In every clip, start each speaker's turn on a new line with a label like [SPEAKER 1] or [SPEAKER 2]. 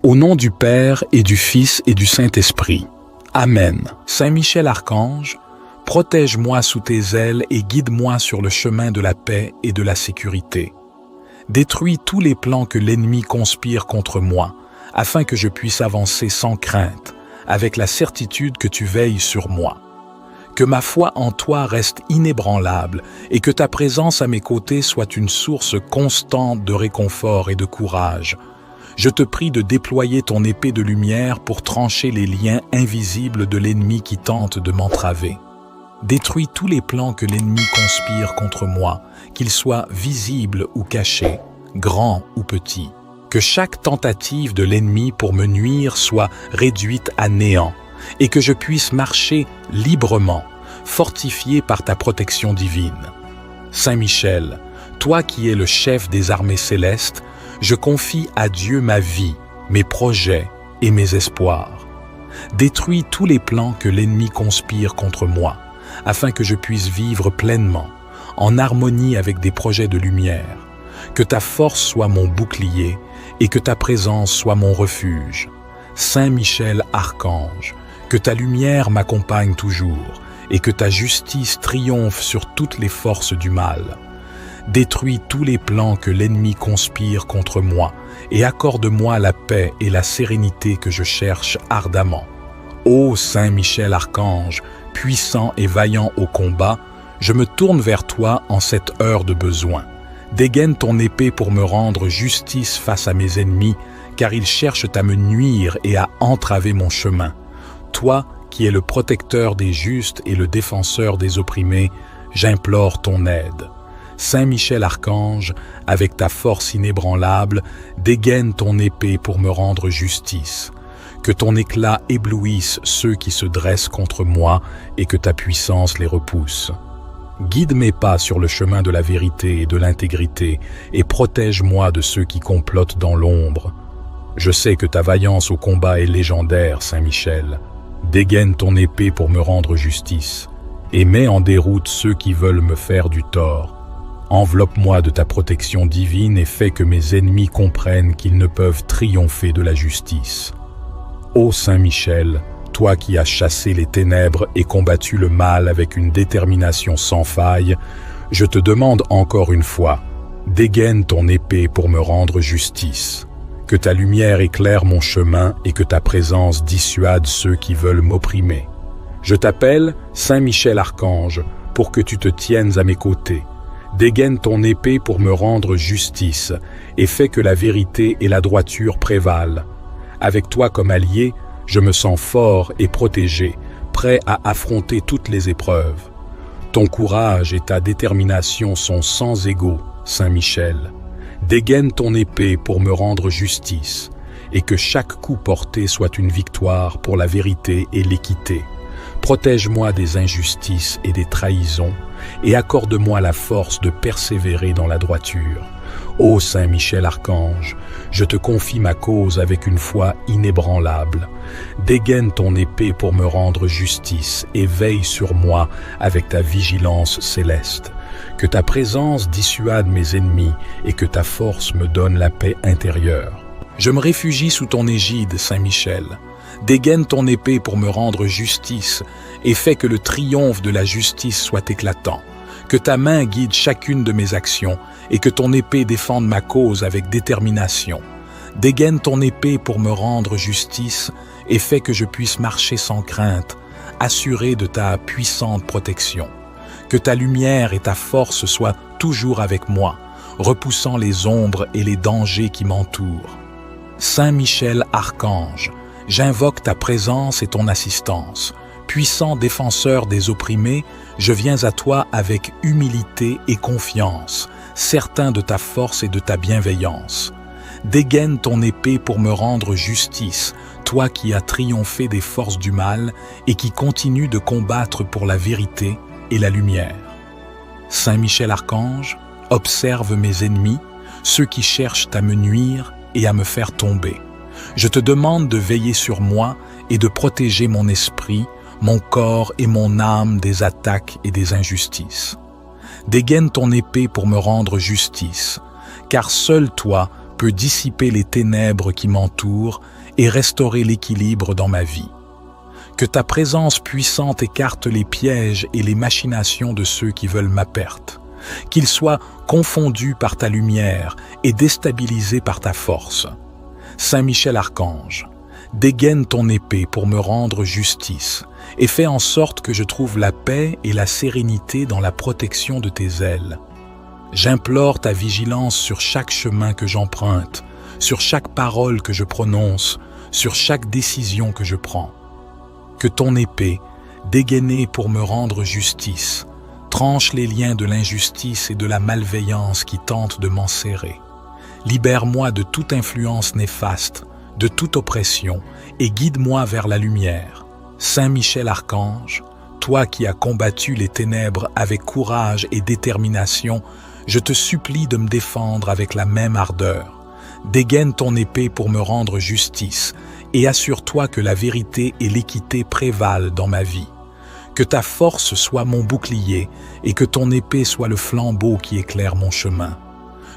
[SPEAKER 1] Au nom du Père et du Fils et du Saint-Esprit. Amen. Saint Michel Archange, protège-moi sous tes ailes et guide-moi sur le chemin de la paix et de la sécurité. Détruis tous les plans que l'ennemi conspire contre moi, afin que je puisse avancer sans crainte, avec la certitude que tu veilles sur moi. Que ma foi en toi reste inébranlable et que ta présence à mes côtés soit une source constante de réconfort et de courage. Je te prie de déployer ton épée de lumière pour trancher les liens invisibles de l'ennemi qui tente de m'entraver. Détruis tous les plans que l'ennemi conspire contre moi, qu'ils soient visibles ou cachés, grands ou petits. Que chaque tentative de l'ennemi pour me nuire soit réduite à néant et que je puisse marcher librement, fortifié par ta protection divine. Saint Michel, toi qui es le chef des armées célestes, je confie à Dieu ma vie, mes projets et mes espoirs. Détruis tous les plans que l'ennemi conspire contre moi, afin que je puisse vivre pleinement, en harmonie avec des projets de lumière. Que ta force soit mon bouclier et que ta présence soit mon refuge. Saint Michel Archange, que ta lumière m'accompagne toujours et que ta justice triomphe sur toutes les forces du mal. Détruis tous les plans que l'ennemi conspire contre moi et accorde-moi la paix et la sérénité que je cherche ardemment. Ô Saint Michel Archange, puissant et vaillant au combat, je me tourne vers toi en cette heure de besoin. Dégaine ton épée pour me rendre justice face à mes ennemis, car ils cherchent à me nuire et à entraver mon chemin. Toi, qui es le protecteur des justes et le défenseur des opprimés, j'implore ton aide. Saint Michel Archange, avec ta force inébranlable, dégaine ton épée pour me rendre justice. Que ton éclat éblouisse ceux qui se dressent contre moi et que ta puissance les repousse. Guide mes pas sur le chemin de la vérité et de l'intégrité et protège-moi de ceux qui complotent dans l'ombre. Je sais que ta vaillance au combat est légendaire, Saint Michel. Dégaine ton épée pour me rendre justice et mets en déroute ceux qui veulent me faire du tort. Enveloppe-moi de ta protection divine et fais que mes ennemis comprennent qu'ils ne peuvent triompher de la justice. Ô Saint Michel, toi qui as chassé les ténèbres et combattu le mal avec une détermination sans faille, je te demande encore une fois, dégaine ton épée pour me rendre justice. Que ta lumière éclaire mon chemin et que ta présence dissuade ceux qui veulent m'opprimer. Je t'appelle Saint Michel Archange pour que tu te tiennes à mes côtés. Dégaine ton épée pour me rendre justice et fais que la vérité et la droiture prévalent. Avec toi comme allié, je me sens fort et protégé, prêt à affronter toutes les épreuves. Ton courage et ta détermination sont sans égaux, Saint Michel. Dégaine ton épée pour me rendre justice et que chaque coup porté soit une victoire pour la vérité et l'équité. Protège-moi des injustices et des trahisons et accorde-moi la force de persévérer dans la droiture. Ô Saint Michel Archange, je te confie ma cause avec une foi inébranlable. Dégaine ton épée pour me rendre justice et veille sur moi avec ta vigilance céleste. Que ta présence dissuade mes ennemis et que ta force me donne la paix intérieure. Je me réfugie sous ton égide, Saint Michel. Dégaine ton épée pour me rendre justice et fais que le triomphe de la justice soit éclatant. Que ta main guide chacune de mes actions et que ton épée défende ma cause avec détermination. Dégaine ton épée pour me rendre justice et fais que je puisse marcher sans crainte, assuré de ta puissante protection. Que ta lumière et ta force soient toujours avec moi, repoussant les ombres et les dangers qui m'entourent. Saint Michel Archange, j'invoque ta présence et ton assistance. Puissant défenseur des opprimés, je viens à toi avec humilité et confiance, certain de ta force et de ta bienveillance. Dégaine ton épée pour me rendre justice, toi qui as triomphé des forces du mal et qui continues de combattre pour la vérité et la lumière. Saint Michel Archange, observe mes ennemis, ceux qui cherchent à me nuire et à me faire tomber. Je te demande de veiller sur moi et de protéger mon esprit, mon corps et mon âme des attaques et des injustices. Dégaine ton épée pour me rendre justice, car seul toi peut dissiper les ténèbres qui m'entourent et restaurer l'équilibre dans ma vie. Que ta présence puissante écarte les pièges et les machinations de ceux qui veulent ma perte. Qu'ils soient confondus par ta lumière et déstabilisés par ta force. Saint Michel Archange, dégaine ton épée pour me rendre justice et fais en sorte que je trouve la paix et la sérénité dans la protection de tes ailes. J'implore ta vigilance sur chaque chemin que j'emprunte, sur chaque parole que je prononce, sur chaque décision que je prends. Que ton épée, dégainée pour me rendre justice, tranche les liens de l'injustice et de la malveillance qui tentent de m'enserrer. Libère-moi de toute influence néfaste, de toute oppression, et guide-moi vers la lumière. Saint Michel Archange, toi qui as combattu les ténèbres avec courage et détermination, je te supplie de me défendre avec la même ardeur. Dégaine ton épée pour me rendre justice, et assure-toi que la vérité et l'équité prévalent dans ma vie. Que ta force soit mon bouclier, et que ton épée soit le flambeau qui éclaire mon chemin.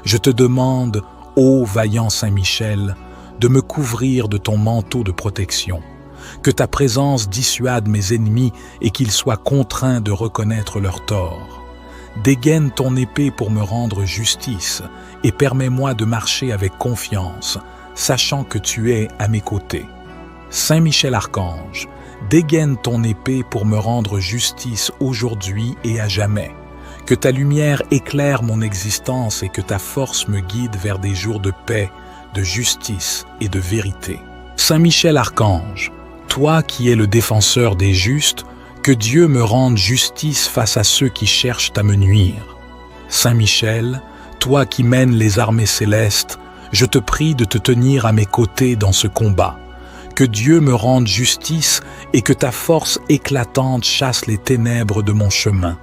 [SPEAKER 1] Je te demande, ô vaillant Saint Michel, de me couvrir de ton manteau de protection. Que ta présence dissuade mes ennemis et qu'ils soient contraints de reconnaître leur tort. Dégaine ton épée pour me rendre justice et permets-moi de marcher avec confiance, sachant que tu es à mes côtés. Saint Michel Archange, dégaine ton épée pour me rendre justice aujourd'hui et à jamais. Que ta lumière éclaire mon existence et que ta force me guide vers des jours de paix, de justice et de vérité. Saint Michel Archange, toi qui es le défenseur des justes, que Dieu me rende justice face à ceux qui cherchent à me nuire. Saint Michel, toi qui mènes les armées célestes, je te prie de te tenir à mes côtés dans ce combat. Que Dieu me rende justice et que ta force éclatante chasse les ténèbres de mon chemin.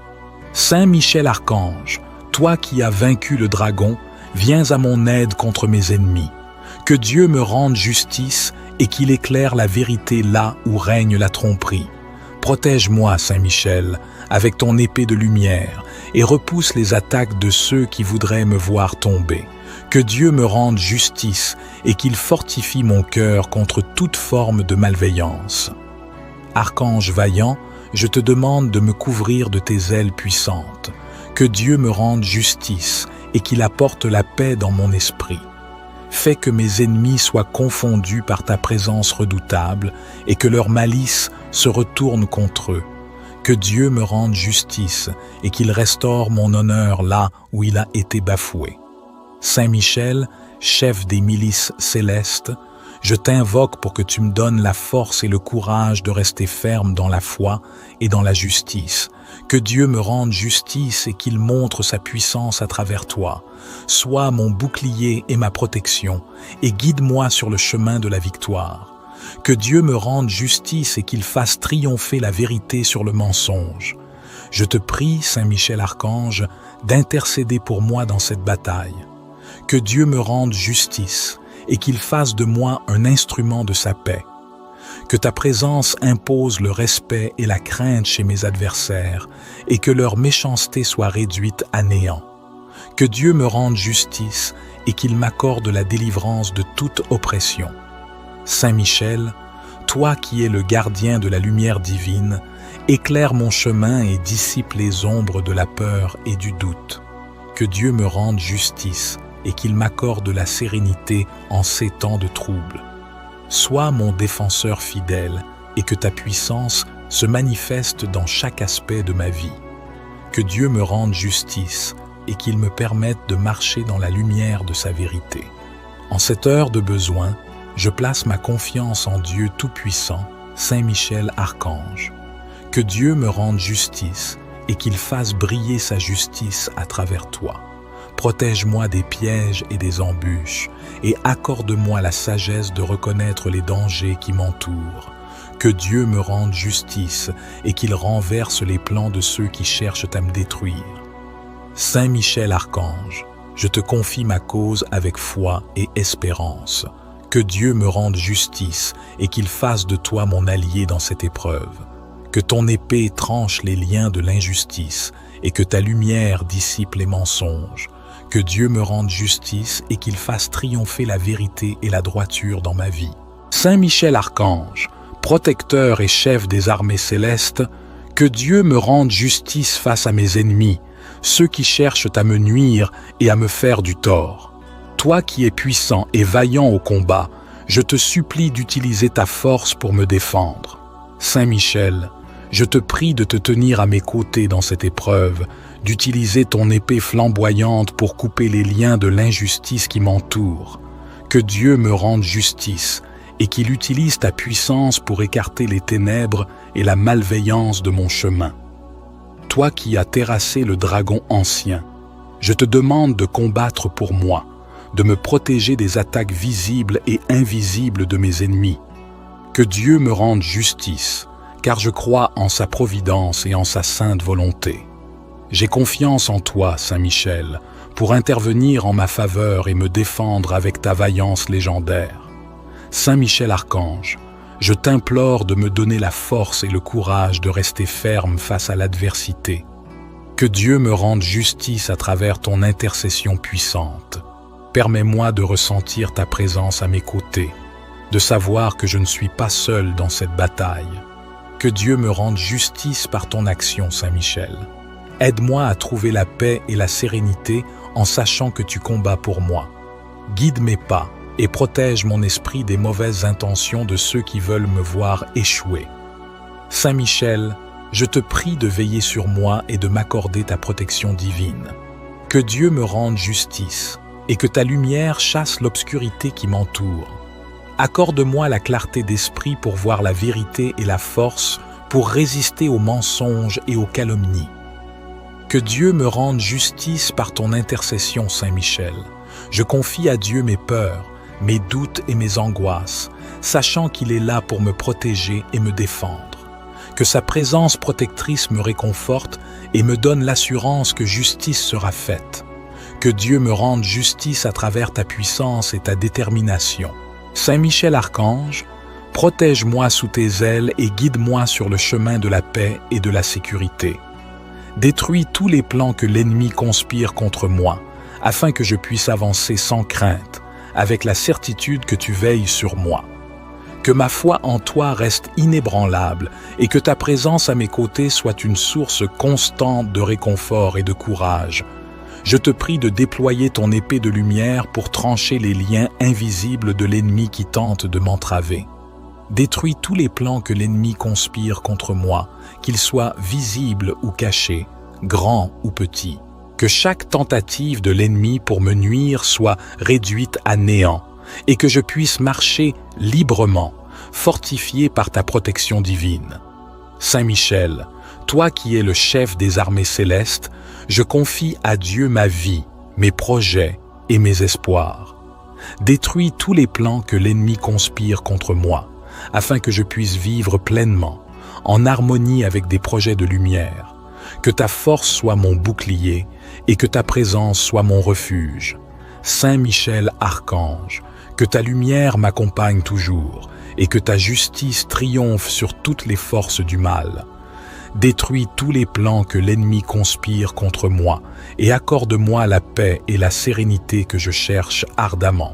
[SPEAKER 1] Saint Michel Archange, toi qui as vaincu le dragon, viens à mon aide contre mes ennemis. Que Dieu me rende justice et qu'il éclaire la vérité là où règne la tromperie. Protège-moi, Saint Michel, avec ton épée de lumière et repousse les attaques de ceux qui voudraient me voir tomber. Que Dieu me rende justice et qu'il fortifie mon cœur contre toute forme de malveillance. Archange vaillant, je te demande de me couvrir de tes ailes puissantes. Que Dieu me rende justice et qu'il apporte la paix dans mon esprit. Fais que mes ennemis soient confondus par ta présence redoutable et que leur malice se retourne contre eux. Que Dieu me rende justice et qu'il restaure mon honneur là où il a été bafoué. Saint Michel, chef des milices célestes, je t'invoque pour que tu me donnes la force et le courage de rester ferme dans la foi et dans la justice. Que Dieu me rende justice et qu'il montre sa puissance à travers toi. Sois mon bouclier et ma protection, et guide-moi sur le chemin de la victoire. Que Dieu me rende justice et qu'il fasse triompher la vérité sur le mensonge. Je te prie, Saint Michel Archange, d'intercéder pour moi dans cette bataille. Que Dieu me rende justice et qu'il fasse de moi un instrument de sa paix. Que ta présence impose le respect et la crainte chez mes adversaires et que leur méchanceté soit réduite à néant. Que Dieu me rende justice et qu'il m'accorde la délivrance de toute oppression. Saint Michel, toi qui es le gardien de la lumière divine, éclaire mon chemin et dissipe les ombres de la peur et du doute. Que Dieu me rende justice et qu'il m'accorde la sérénité en ces temps de trouble. Sois mon défenseur fidèle et que ta puissance se manifeste dans chaque aspect de ma vie. Que Dieu me rende justice et qu'il me permette de marcher dans la lumière de sa vérité. En cette heure de besoin, je place ma confiance en Dieu Tout-Puissant, Saint Michel Archange. Que Dieu me rende justice et qu'il fasse briller sa justice à travers toi. Protège-moi des pièges et des embûches et accorde-moi la sagesse de reconnaître les dangers qui m'entourent. Que Dieu me rende justice et qu'il renverse les plans de ceux qui cherchent à me détruire. Saint Michel Archange, je te confie ma cause avec foi et espérance. Que Dieu me rende justice et qu'il fasse de toi mon allié dans cette épreuve. Que ton épée tranche les liens de l'injustice et que ta lumière dissipe les mensonges. Que Dieu me rende justice et qu'il fasse triompher la vérité et la droiture dans ma vie. Saint Michel Archange, protecteur et chef des armées célestes, que Dieu me rende justice face à mes ennemis, ceux qui cherchent à me nuire et à me faire du tort. Toi qui es puissant et vaillant au combat, je te supplie d'utiliser ta force pour me défendre. Saint Michel, je te prie de te tenir à mes côtés dans cette épreuve, d'utiliser ton épée flamboyante pour couper les liens de l'injustice qui m'entoure. Que Dieu me rende justice et qu'il utilise ta puissance pour écarter les ténèbres et la malveillance de mon chemin. Toi qui as terrassé le dragon ancien, je te demande de combattre pour moi, de me protéger des attaques visibles et invisibles de mes ennemis. Que Dieu me rende justice, car je crois en sa providence et en sa sainte volonté. J'ai confiance en toi, Saint Michel, pour intervenir en ma faveur et me défendre avec ta vaillance légendaire. Saint Michel Archange, je t'implore de me donner la force et le courage de rester ferme face à l'adversité. Que Dieu me rende justice à travers ton intercession puissante. Permets-moi de ressentir ta présence à mes côtés, de savoir que je ne suis pas seul dans cette bataille. Que Dieu me rende justice par ton action, Saint Michel. Aide-moi à trouver la paix et la sérénité en sachant que tu combats pour moi. Guide mes pas et protège mon esprit des mauvaises intentions de ceux qui veulent me voir échouer. Saint Michel, je te prie de veiller sur moi et de m'accorder ta protection divine. Que Dieu me rende justice et que ta lumière chasse l'obscurité qui m'entoure. Accorde-moi la clarté d'esprit pour voir la vérité et la force pour résister aux mensonges et aux calomnies. Que Dieu me rende justice par ton intercession, Saint Michel. Je confie à Dieu mes peurs, mes doutes et mes angoisses, sachant qu'il est là pour me protéger et me défendre. Que sa présence protectrice me réconforte et me donne l'assurance que justice sera faite. Que Dieu me rende justice à travers ta puissance et ta détermination. Saint Michel Archange, protège-moi sous tes ailes et guide-moi sur le chemin de la paix et de la sécurité. Détruis tous les plans que l'ennemi conspire contre moi, afin que je puisse avancer sans crainte, avec la certitude que tu veilles sur moi. Que ma foi en toi reste inébranlable et que ta présence à mes côtés soit une source constante de réconfort et de courage. Je te prie de déployer ton épée de lumière pour trancher les liens invisibles de l'ennemi qui tente de m'entraver. Détruis tous les plans que l'ennemi conspire contre moi, qu'ils soient visibles ou cachés, grands ou petits. Que chaque tentative de l'ennemi pour me nuire soit réduite à néant et que je puisse marcher librement, fortifié par ta protection divine. Saint Michel, toi qui es le chef des armées célestes, je confie à Dieu ma vie, mes projets et mes espoirs. Détruis tous les plans que l'ennemi conspire contre moi, afin que je puisse vivre pleinement, en harmonie avec des projets de lumière. Que ta force soit mon bouclier et que ta présence soit mon refuge. Saint Michel Archange, que ta lumière m'accompagne toujours et que ta justice triomphe sur toutes les forces du mal. Détruis tous les plans que l'ennemi conspire contre moi et accorde-moi la paix et la sérénité que je cherche ardemment.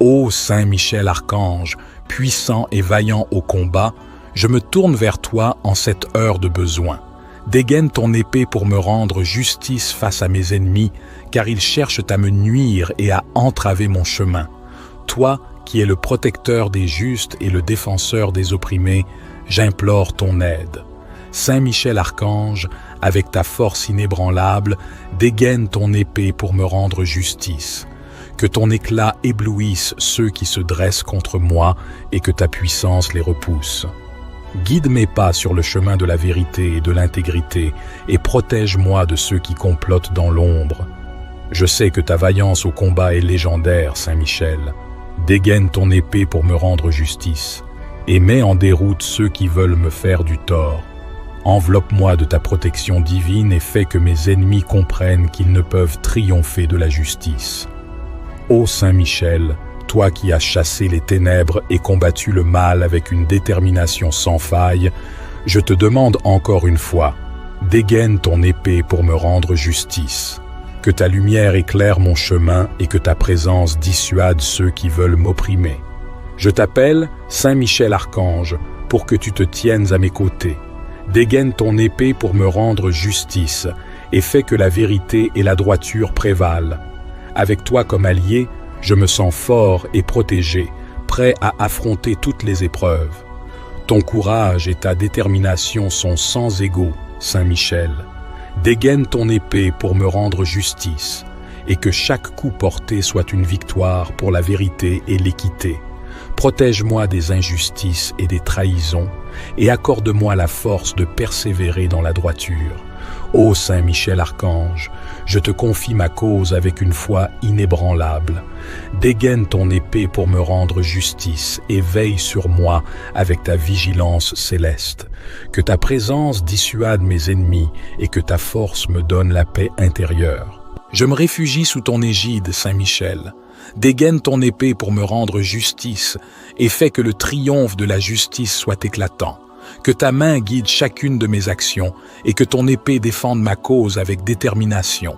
[SPEAKER 1] Ô Saint Michel Archange, puissant et vaillant au combat, je me tourne vers toi en cette heure de besoin. Dégaine ton épée pour me rendre justice face à mes ennemis, car ils cherchent à me nuire et à entraver mon chemin. Toi, qui es le protecteur des justes et le défenseur des opprimés, j'implore ton aide. Saint Michel Archange, avec ta force inébranlable, dégaine ton épée pour me rendre justice. Que ton éclat éblouisse ceux qui se dressent contre moi et que ta puissance les repousse. Guide mes pas sur le chemin de la vérité et de l'intégrité et protège-moi de ceux qui complotent dans l'ombre. Je sais que ta vaillance au combat est légendaire, Saint Michel. Dégaine ton épée pour me rendre justice et mets en déroute ceux qui veulent me faire du tort. Enveloppe-moi de ta protection divine et fais que mes ennemis comprennent qu'ils ne peuvent triompher de la justice. Ô Saint Michel, toi qui as chassé les ténèbres et combattu le mal avec une détermination sans faille, je te demande encore une fois, dégaine ton épée pour me rendre justice. Que ta lumière éclaire mon chemin et que ta présence dissuade ceux qui veulent m'opprimer. Je t'appelle Saint Michel Archange pour que tu te tiennes à mes côtés. Dégaine ton épée pour me rendre justice et fais que la vérité et la droiture prévalent. Avec toi comme allié, je me sens fort et protégé, prêt à affronter toutes les épreuves. Ton courage et ta détermination sont sans égaux, Saint Michel. Dégaine ton épée pour me rendre justice et que chaque coup porté soit une victoire pour la vérité et l'équité. Protège-moi des injustices et des trahisons et accorde-moi la force de persévérer dans la droiture. Ô Saint Michel Archange, je te confie ma cause avec une foi inébranlable. Dégaine ton épée pour me rendre justice et veille sur moi avec ta vigilance céleste. Que ta présence dissuade mes ennemis et que ta force me donne la paix intérieure. Je me réfugie sous ton égide, Saint Michel. Dégaine ton épée pour me rendre justice et fais que le triomphe de la justice soit éclatant. Que ta main guide chacune de mes actions et que ton épée défende ma cause avec détermination.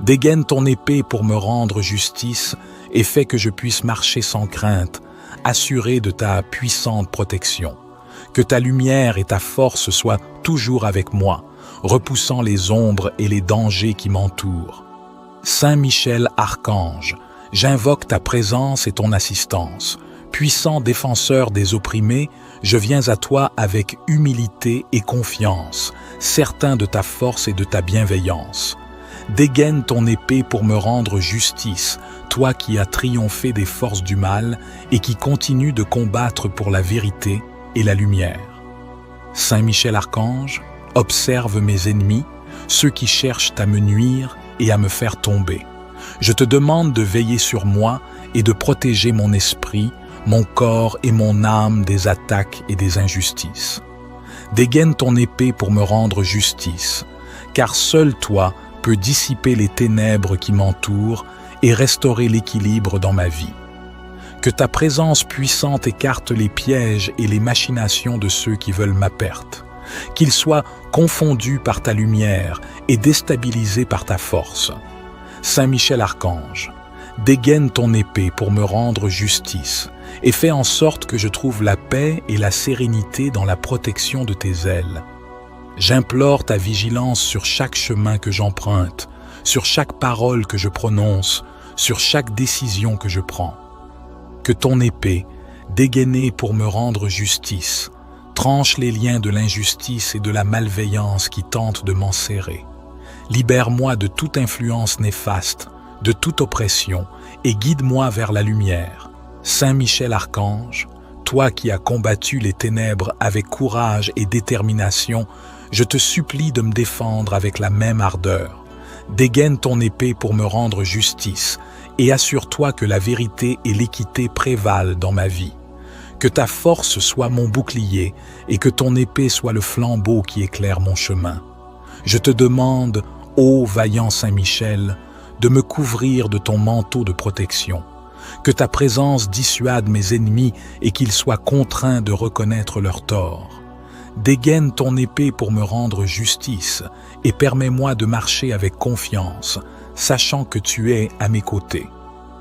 [SPEAKER 1] Dégaine ton épée pour me rendre justice et fais que je puisse marcher sans crainte, assuré de ta puissante protection. Que ta lumière et ta force soient toujours avec moi, repoussant les ombres et les dangers qui m'entourent. Saint Michel Archange, j'invoque ta présence et ton assistance. Puissant défenseur des opprimés, je viens à toi avec humilité et confiance, certain de ta force et de ta bienveillance. Dégaine ton épée pour me rendre justice, toi qui as triomphé des forces du mal et qui continues de combattre pour la vérité et la lumière. Saint Michel Archange, observe mes ennemis, ceux qui cherchent à me nuire et à me faire tomber. Je te demande de veiller sur moi et de protéger mon esprit, mon corps et mon âme des attaques et des injustices. Dégaine ton épée pour me rendre justice, car seul toi peux dissiper les ténèbres qui m'entourent et restaurer l'équilibre dans ma vie. Que ta présence puissante écarte les pièges et les machinations de ceux qui veulent ma perte, qu'ils soient confondus par ta lumière et déstabilisés par ta force. Saint Michel Archange, dégaine ton épée pour me rendre justice et fais en sorte que je trouve la paix et la sérénité dans la protection de tes ailes. J'implore ta vigilance sur chaque chemin que j'emprunte, sur chaque parole que je prononce, sur chaque décision que je prends. Que ton épée, dégainée pour me rendre justice, tranche les liens de l'injustice et de la malveillance qui tentent de m'enserrer. Libère-moi de toute influence néfaste, de toute oppression, et guide-moi vers la lumière. Saint Michel Archange, toi qui as combattu les ténèbres avec courage et détermination, je te supplie de me défendre avec la même ardeur. Dégaine ton épée pour me rendre justice, et assure-toi que la vérité et l'équité prévalent dans ma vie. Que ta force soit mon bouclier, et que ton épée soit le flambeau qui éclaire mon chemin. Je te demande, ô vaillant Saint Michel, de me couvrir de ton manteau de protection. Que ta présence dissuade mes ennemis et qu'ils soient contraints de reconnaître leurs torts. Dégaine ton épée pour me rendre justice et permets-moi de marcher avec confiance, sachant que tu es à mes côtés.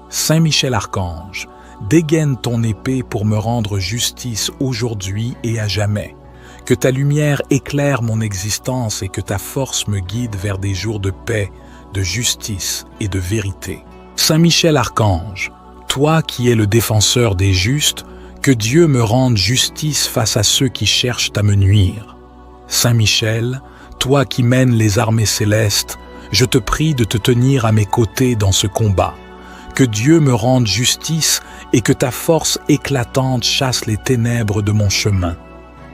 [SPEAKER 1] Saint Michel Archange, dégaine ton épée pour me rendre justice aujourd'hui et à jamais. Que ta lumière éclaire mon existence et que ta force me guide vers des jours de paix, de justice et de vérité. Saint Michel Archange, toi qui es le défenseur des justes, que Dieu me rende justice face à ceux qui cherchent à me nuire. Saint Michel, toi qui mènes les armées célestes, je te prie de te tenir à mes côtés dans ce combat. Que Dieu me rende justice et que ta force éclatante chasse les ténèbres de mon chemin.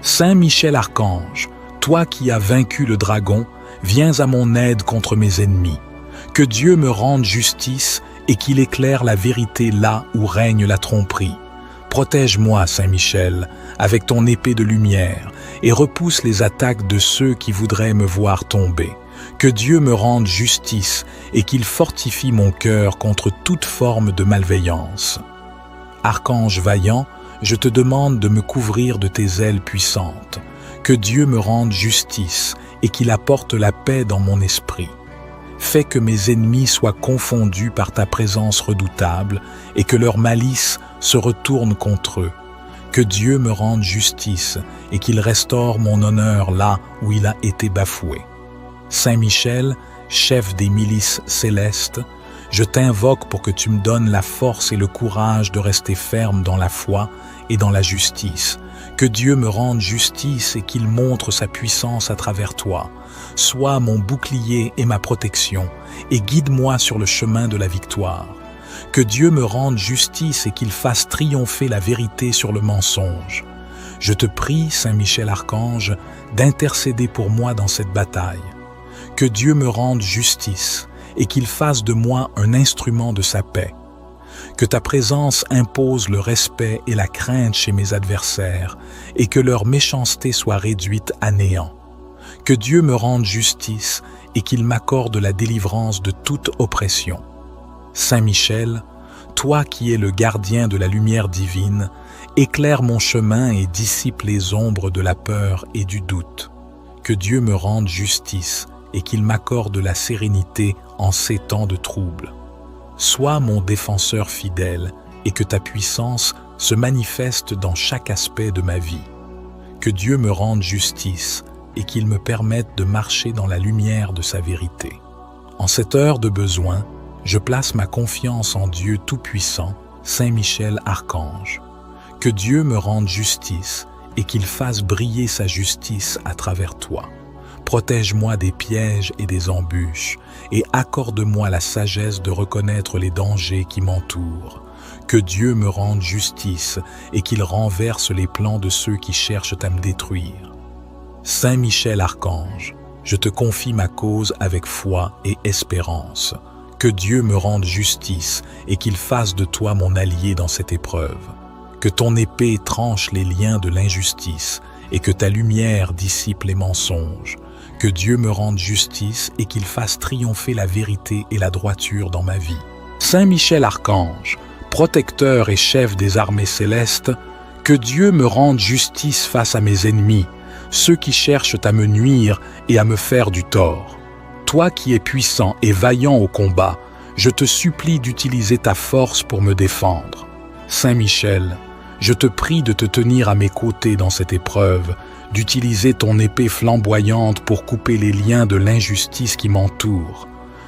[SPEAKER 1] Saint Michel Archange, toi qui as vaincu le dragon, viens à mon aide contre mes ennemis. Que Dieu me rende justice et qu'il éclaire la vérité là où règne la tromperie. Protège-moi, Saint Michel, avec ton épée de lumière et repousse les attaques de ceux qui voudraient me voir tomber. Que Dieu me rende justice et qu'il fortifie mon cœur contre toute forme de malveillance. Archange vaillant, je te demande de me couvrir de tes ailes puissantes. Que Dieu me rende justice et qu'il apporte la paix dans mon esprit. Fais que mes ennemis soient confondus par ta présence redoutable et que leur malice se retourne contre eux. Que Dieu me rende justice et qu'il restaure mon honneur là où il a été bafoué. Saint Michel, chef des milices célestes, je t'invoque pour que tu me donnes la force et le courage de rester ferme dans la foi et dans la justice. Que Dieu me rende justice et qu'il montre sa puissance à travers toi. Sois mon bouclier et ma protection, et guide-moi sur le chemin de la victoire. Que Dieu me rende justice et qu'il fasse triompher la vérité sur le mensonge. Je te prie, Saint Michel Archange, d'intercéder pour moi dans cette bataille. Que Dieu me rende justice et qu'il fasse de moi un instrument de sa paix. Que ta présence impose le respect et la crainte chez mes adversaires et que leur méchanceté soit réduite à néant. Que Dieu me rende justice et qu'il m'accorde la délivrance de toute oppression. Saint Michel, toi qui es le gardien de la lumière divine, éclaire mon chemin et dissipe les ombres de la peur et du doute. Que Dieu me rende justice et qu'il m'accorde la sérénité en ces temps de trouble. Sois mon défenseur fidèle et que ta puissance se manifeste dans chaque aspect de ma vie. Que Dieu me rende justice et qu'il me permette de marcher dans la lumière de sa vérité. En cette heure de besoin, je place ma confiance en Dieu Tout-Puissant, Saint Michel Archange. Que Dieu me rende justice et qu'il fasse briller sa justice à travers toi. Protège-moi des pièges et des embûches et accorde-moi la sagesse de reconnaître les dangers qui m'entourent. Que Dieu me rende justice et qu'il renverse les plans de ceux qui cherchent à me détruire. Saint Michel Archange, je te confie ma cause avec foi et espérance. Que Dieu me rende justice et qu'il fasse de toi mon allié dans cette épreuve. Que ton épée tranche les liens de l'injustice et que ta lumière dissipe les mensonges. Que Dieu me rende justice et qu'il fasse triompher la vérité et la droiture dans ma vie. Saint Michel Archange, protecteur et chef des armées célestes, que Dieu me rende justice face à mes ennemis, ceux qui cherchent à me nuire et à me faire du tort. Toi qui es puissant et vaillant au combat, je te supplie d'utiliser ta force pour me défendre. Saint Michel, je te prie de te tenir à mes côtés dans cette épreuve, d'utiliser ton épée flamboyante pour couper les liens de l'injustice qui m'entoure.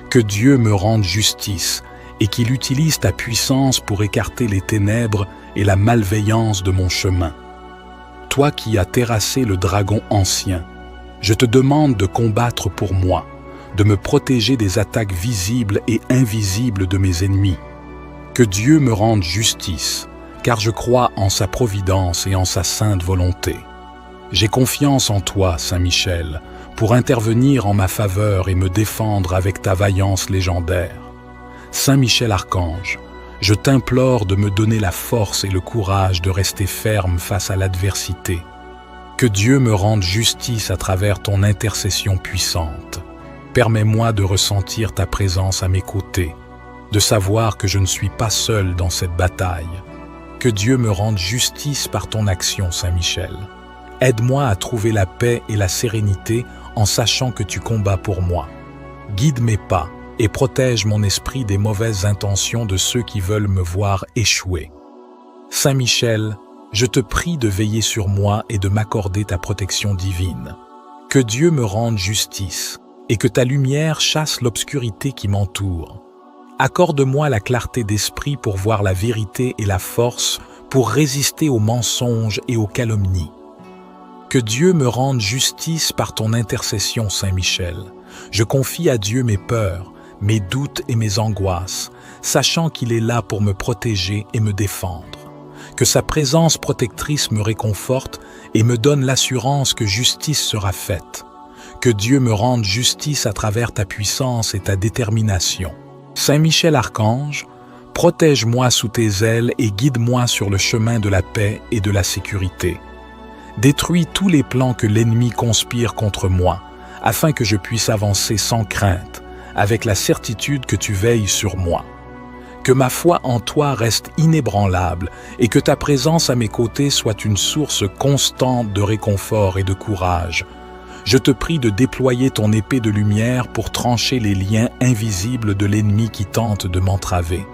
[SPEAKER 1] Que Dieu me rende justice et qu'il utilise ta puissance pour écarter les ténèbres et la malveillance de mon chemin. Toi qui as terrassé le dragon ancien, je te demande de combattre pour moi, de me protéger des attaques visibles et invisibles de mes ennemis. Que Dieu me rende justice, car je crois en sa providence et en sa sainte volonté. J'ai confiance en toi, Saint Michel, pour intervenir en ma faveur et me défendre avec ta vaillance légendaire. Saint Michel Archange, je t'implore de me donner la force et le courage de rester ferme face à l'adversité. Que Dieu me rende justice à travers ton intercession puissante. Permets-moi de ressentir ta présence à mes côtés, de savoir que je ne suis pas seul dans cette bataille. Que Dieu me rende justice par ton action, Saint Michel. Aide-moi à trouver la paix et la sérénité en sachant que tu combats pour moi. Guide mes pas et protège mon esprit des mauvaises intentions de ceux qui veulent me voir échouer. Saint Michel, je te prie de veiller sur moi et de m'accorder ta protection divine. Que Dieu me rende justice et que ta lumière chasse l'obscurité qui m'entoure. Accorde-moi la clarté d'esprit pour voir la vérité et la force pour résister aux mensonges et aux calomnies. Que Dieu me rende justice par ton intercession, Saint Michel. Je confie à Dieu mes peurs, mes doutes et mes angoisses, sachant qu'il est là pour me protéger et me défendre. Que sa présence protectrice me réconforte et me donne l'assurance que justice sera faite. Que Dieu me rende justice à travers ta puissance et ta détermination. Saint Michel Archange, protège-moi sous tes ailes et guide-moi sur le chemin de la paix et de la sécurité. Détruis tous les plans que l'ennemi conspire contre moi, afin que je puisse avancer sans crainte, avec la certitude que tu veilles sur moi. Que ma foi en toi reste inébranlable et que ta présence à mes côtés soit une source constante de réconfort et de courage. Je te prie de déployer ton épée de lumière pour trancher les liens invisibles de l'ennemi qui tente de m'entraver.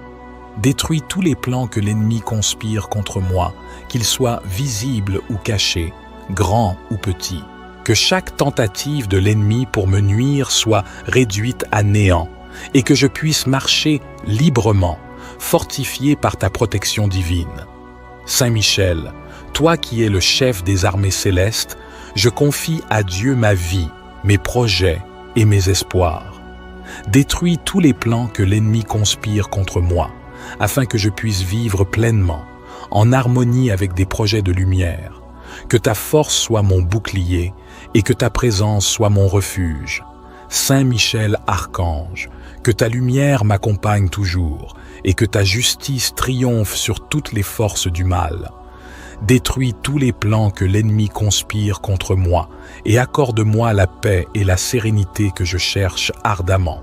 [SPEAKER 1] Détruis tous les plans que l'ennemi conspire contre moi, qu'ils soient visibles ou cachés, grands ou petits. Que chaque tentative de l'ennemi pour me nuire soit réduite à néant et que je puisse marcher librement, fortifié par ta protection divine. Saint Michel, toi qui es le chef des armées célestes, je confie à Dieu ma vie, mes projets et mes espoirs. Détruis tous les plans que l'ennemi conspire contre moi, afin que je puisse vivre pleinement, en harmonie avec des projets de lumière. Que ta force soit mon bouclier et que ta présence soit mon refuge. Saint Michel Archange, que ta lumière m'accompagne toujours et que ta justice triomphe sur toutes les forces du mal. Détruis tous les plans que l'ennemi conspire contre moi et accorde-moi la paix et la sérénité que je cherche ardemment.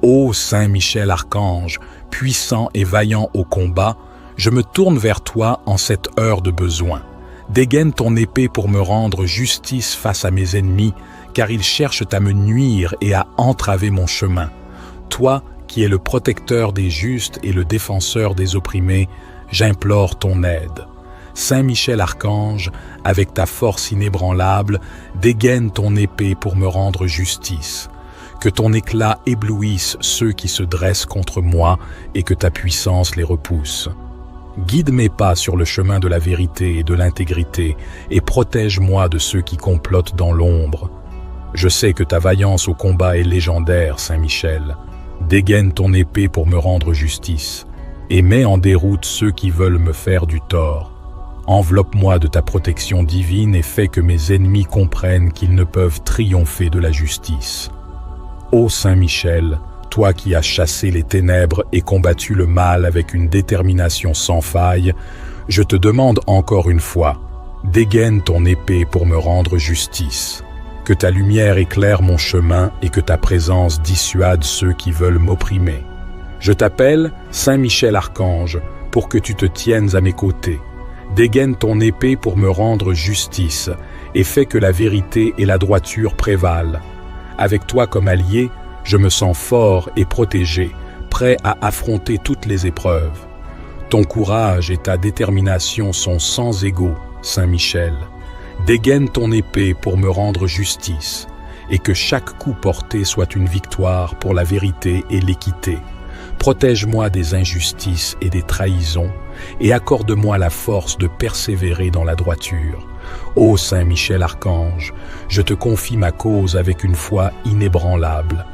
[SPEAKER 1] Ô Saint Michel Archange, puissant et vaillant au combat, je me tourne vers toi en cette heure de besoin. Dégaine ton épée pour me rendre justice face à mes ennemis, car ils cherchent à me nuire et à entraver mon chemin. Toi, qui es le protecteur des justes et le défenseur des opprimés, j'implore ton aide. Saint Michel Archange, avec ta force inébranlable, dégaine ton épée pour me rendre justice. Que ton éclat éblouisse ceux qui se dressent contre moi et que ta puissance les repousse. Guide mes pas sur le chemin de la vérité et de l'intégrité et protège-moi de ceux qui complotent dans l'ombre. Je sais que ta vaillance au combat est légendaire, Saint Michel. Dégaine ton épée pour me rendre justice et mets en déroute ceux qui veulent me faire du tort. Enveloppe-moi de ta protection divine et fais que mes ennemis comprennent qu'ils ne peuvent triompher de la justice. Ô Saint Michel, toi qui as chassé les ténèbres et combattu le mal avec une détermination sans faille, je te demande encore une fois, dégaine ton épée pour me rendre justice. Que ta lumière éclaire mon chemin et que ta présence dissuade ceux qui veulent m'opprimer. Je t'appelle Saint Michel Archange pour que tu te tiennes à mes côtés. Dégaine ton épée pour me rendre justice et fais que la vérité et la droiture prévalent. Avec toi comme allié, je me sens fort et protégé, prêt à affronter toutes les épreuves. Ton courage et ta détermination sont sans égaux, Saint Michel. Dégaine ton épée pour me rendre justice, et que chaque coup porté soit une victoire pour la vérité et l'équité. Protège-moi des injustices et des trahisons, et accorde-moi la force de persévérer dans la droiture. Ô Saint Michel Archange, je te confie ma cause avec une foi inébranlable.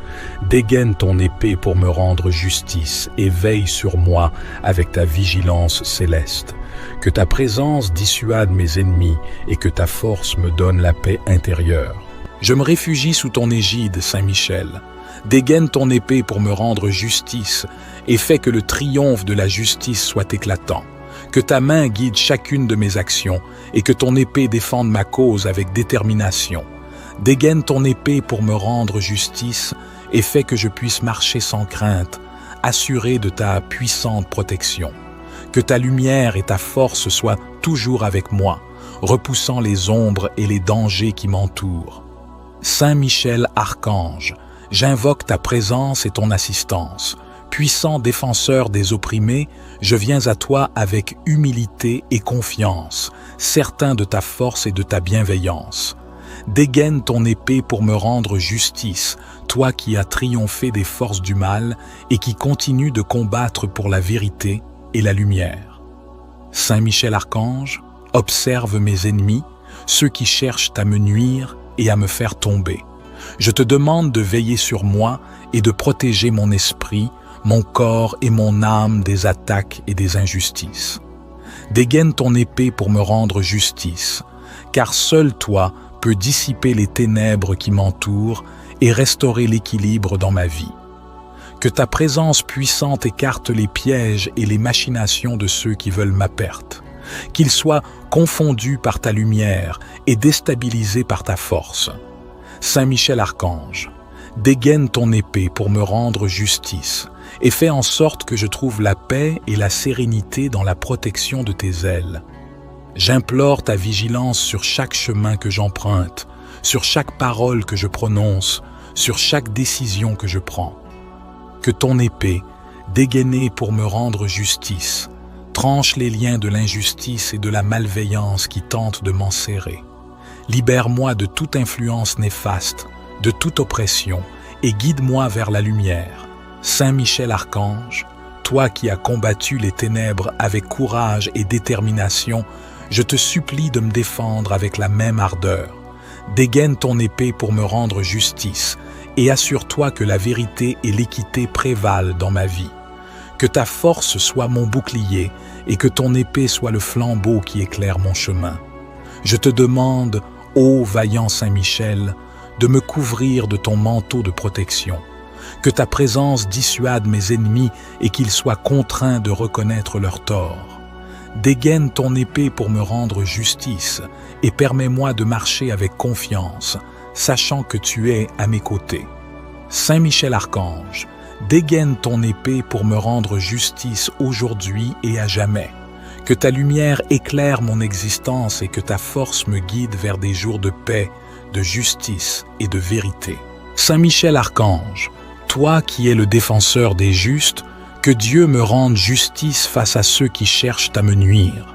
[SPEAKER 1] Dégaine ton épée pour me rendre justice et veille sur moi avec ta vigilance céleste. Que ta présence dissuade mes ennemis et que ta force me donne la paix intérieure. Je me réfugie sous ton égide, Saint Michel. Dégaine ton épée pour me rendre justice et fais que le triomphe de la justice soit éclatant. Que ta main guide chacune de mes actions et que ton épée défende ma cause avec détermination. Dégaine ton épée pour me rendre justice et fais que je puisse marcher sans crainte, assuré de ta puissante protection. Que ta lumière et ta force soient toujours avec moi, repoussant les ombres et les dangers qui m'entourent. Saint Michel Archange, j'invoque ta présence et ton assistance. Puissant défenseur des opprimés, je viens à toi avec humilité et confiance, certain de ta force et de ta bienveillance. Dégaine ton épée pour me rendre justice, toi qui as triomphé des forces du mal et qui continues de combattre pour la vérité et la lumière. Saint Michel Archange, observe mes ennemis, ceux qui cherchent à me nuire et à me faire tomber. Je te demande de veiller sur moi et de protéger mon esprit, mon corps et mon âme des attaques et des injustices. Dégaine ton épée pour me rendre justice, car seul toi peux dissiper les ténèbres qui m'entourent et restaurer l'équilibre dans ma vie. Que ta présence puissante écarte les pièges et les machinations de ceux qui veulent ma perte, qu'ils soient confondus par ta lumière et déstabilisés par ta force. Saint Michel Archange, dégaine ton épée pour me rendre justice et fais en sorte que je trouve la paix et la sérénité dans la protection de tes ailes. J'implore ta vigilance sur chaque chemin que j'emprunte, sur chaque parole que je prononce, sur chaque décision que je prends. Que ton épée, dégainée pour me rendre justice, tranche les liens de l'injustice et de la malveillance qui tentent de m'enserrer. Libère-moi de toute influence néfaste, de toute oppression, et guide-moi vers la lumière. Saint Michel Archange, toi qui as combattu les ténèbres avec courage et détermination, je te supplie de me défendre avec la même ardeur. Dégaine ton épée pour me rendre justice, et assure-toi que la vérité et l'équité prévalent dans ma vie. Que ta force soit mon bouclier, et que ton épée soit le flambeau qui éclaire mon chemin. Je te demande, ô vaillant Saint Michel, de me couvrir de ton manteau de protection. Que ta présence dissuade mes ennemis et qu'ils soient contraints de reconnaître leur tort. Dégaine ton épée pour me rendre justice et permets-moi de marcher avec confiance, sachant que tu es à mes côtés. Saint Michel Archange, dégaine ton épée pour me rendre justice aujourd'hui et à jamais. Que ta lumière éclaire mon existence et que ta force me guide vers des jours de paix, de justice et de vérité. Saint Michel Archange, toi qui es le défenseur des justes, que Dieu me rende justice face à ceux qui cherchent à me nuire.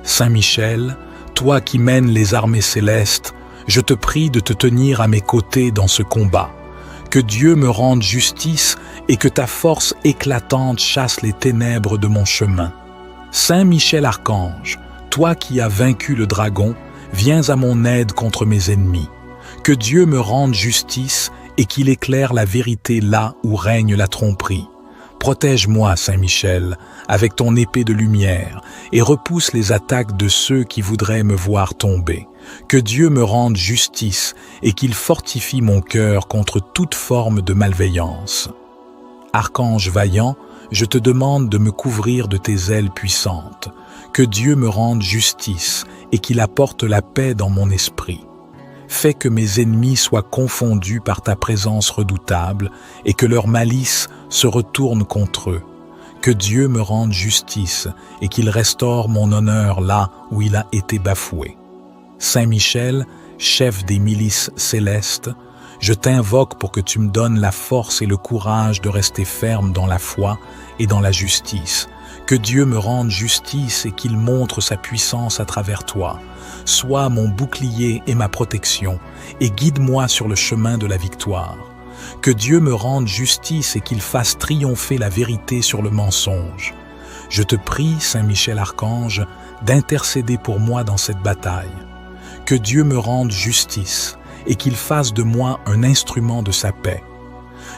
[SPEAKER 1] Saint Michel, toi qui mènes les armées célestes, je te prie de te tenir à mes côtés dans ce combat. Que Dieu me rende justice et que ta force éclatante chasse les ténèbres de mon chemin. Saint Michel Archange, toi qui as vaincu le dragon, viens à mon aide contre mes ennemis. Que Dieu me rende justice et qu'il éclaire la vérité là où règne la tromperie. Protège-moi, Saint Michel, avec ton épée de lumière et repousse les attaques de ceux qui voudraient me voir tomber. Que Dieu me rende justice et qu'il fortifie mon cœur contre toute forme de malveillance. Archange vaillant, je te demande de me couvrir de tes ailes puissantes. Que Dieu me rende justice et qu'il apporte la paix dans mon esprit. Fais que mes ennemis soient confondus par ta présence redoutable et que leur malice se retourne contre eux. Que Dieu me rende justice et qu'il restaure mon honneur là où il a été bafoué. Saint Michel, chef des milices célestes, je t'invoque pour que tu me donnes la force et le courage de rester ferme dans la foi et dans la justice. Que Dieu me rende justice et qu'il montre sa puissance à travers toi. Sois mon bouclier et ma protection, et guide-moi sur le chemin de la victoire. Que Dieu me rende justice et qu'il fasse triompher la vérité sur le mensonge. Je te prie, Saint Michel Archange, d'intercéder pour moi dans cette bataille. Que Dieu me rende justice et qu'il fasse de moi un instrument de sa paix.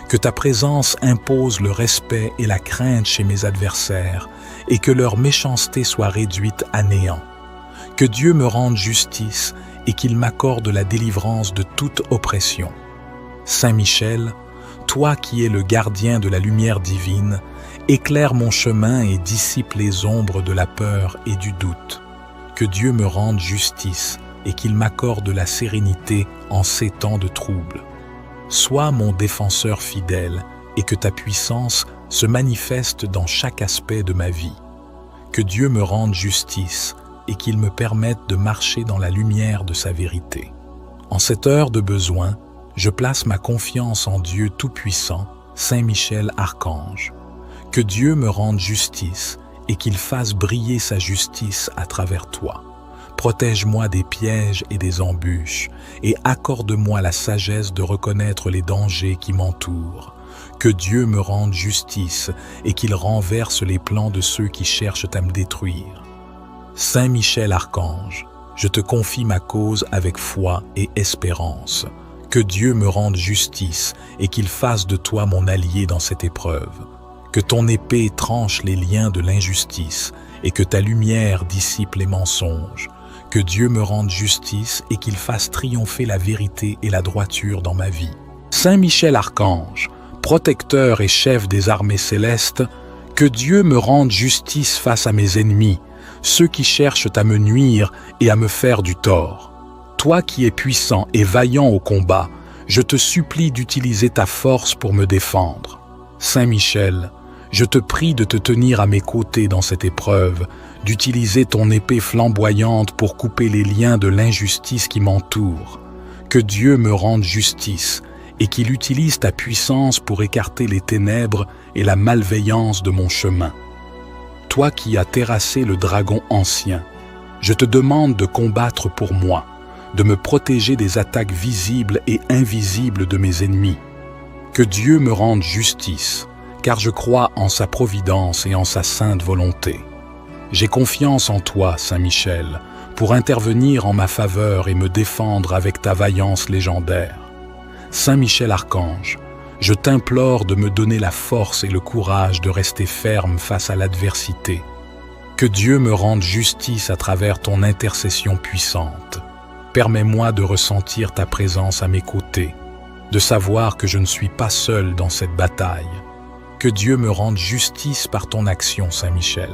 [SPEAKER 1] Que ta présence impose le respect et la crainte chez mes adversaires et que leur méchanceté soit réduite à néant. Que Dieu me rende justice et qu'il m'accorde la délivrance de toute oppression. Saint Michel, toi qui es le gardien de la lumière divine, éclaire mon chemin et dissipe les ombres de la peur et du doute. Que Dieu me rende justice et qu'il m'accorde la sérénité en ces temps de trouble. Sois mon défenseur fidèle et que ta puissance se manifeste dans chaque aspect de ma vie. Que Dieu me rende justice et qu'il me permette de marcher dans la lumière de sa vérité. En cette heure de besoin, je place ma confiance en Dieu Tout-Puissant, Saint Michel Archange. Que Dieu me rende justice et qu'il fasse briller sa justice à travers toi. Protège-moi des pièges et des embûches et accorde-moi la sagesse de reconnaître les dangers qui m'entourent. Que Dieu me rende justice et qu'il renverse les plans de ceux qui cherchent à me détruire. Saint Michel Archange, je te confie ma cause avec foi et espérance. Que Dieu me rende justice et qu'il fasse de toi mon allié dans cette épreuve. Que ton épée tranche les liens de l'injustice et que ta lumière dissipe les mensonges. Que Dieu me rende justice et qu'il fasse triompher la vérité et la droiture dans ma vie. Saint Michel Archange, protecteur et chef des armées célestes, que Dieu me rende justice face à mes ennemis, ceux qui cherchent à me nuire et à me faire du tort. Toi qui es puissant et vaillant au combat, je te supplie d'utiliser ta force pour me défendre. Saint Michel, je te prie de te tenir à mes côtés dans cette épreuve, d'utiliser ton épée flamboyante pour couper les liens de l'injustice qui m'entoure. Que Dieu me rende justice et qu'il utilise ta puissance pour écarter les ténèbres et la malveillance de mon chemin. Toi qui as terrassé le dragon ancien, je te demande de combattre pour moi, de me protéger des attaques visibles et invisibles de mes ennemis. Que Dieu me rende justice, car je crois en sa providence et en sa sainte volonté. J'ai confiance en toi, Saint Michel, pour intervenir en ma faveur et me défendre avec ta vaillance légendaire. Saint Michel Archange, je t'implore de me donner la force et le courage de rester ferme face à l'adversité. Que Dieu me rende justice à travers ton intercession puissante. Permets-moi de ressentir ta présence à mes côtés, de savoir que je ne suis pas seul dans cette bataille. Que Dieu me rende justice par ton action, Saint Michel.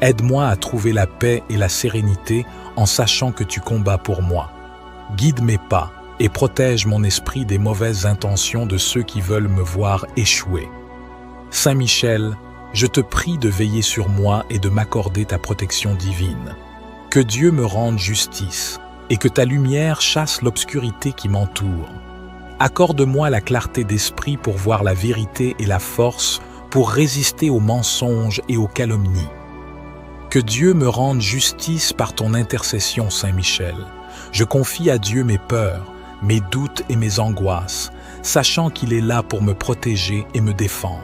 [SPEAKER 1] Aide-moi à trouver la paix et la sérénité en sachant que tu combats pour moi. Guide mes pas et protège mon esprit des mauvaises intentions de ceux qui veulent me voir échouer. Saint Michel, je te prie de veiller sur moi et de m'accorder ta protection divine. Que Dieu me rende justice et que ta lumière chasse l'obscurité qui m'entoure. Accorde-moi la clarté d'esprit pour voir la vérité et la force pour résister aux mensonges et aux calomnies. Que Dieu me rende justice par ton intercession, Saint Michel. Je confie à Dieu mes peurs, mes doutes et mes angoisses, sachant qu'il est là pour me protéger et me défendre.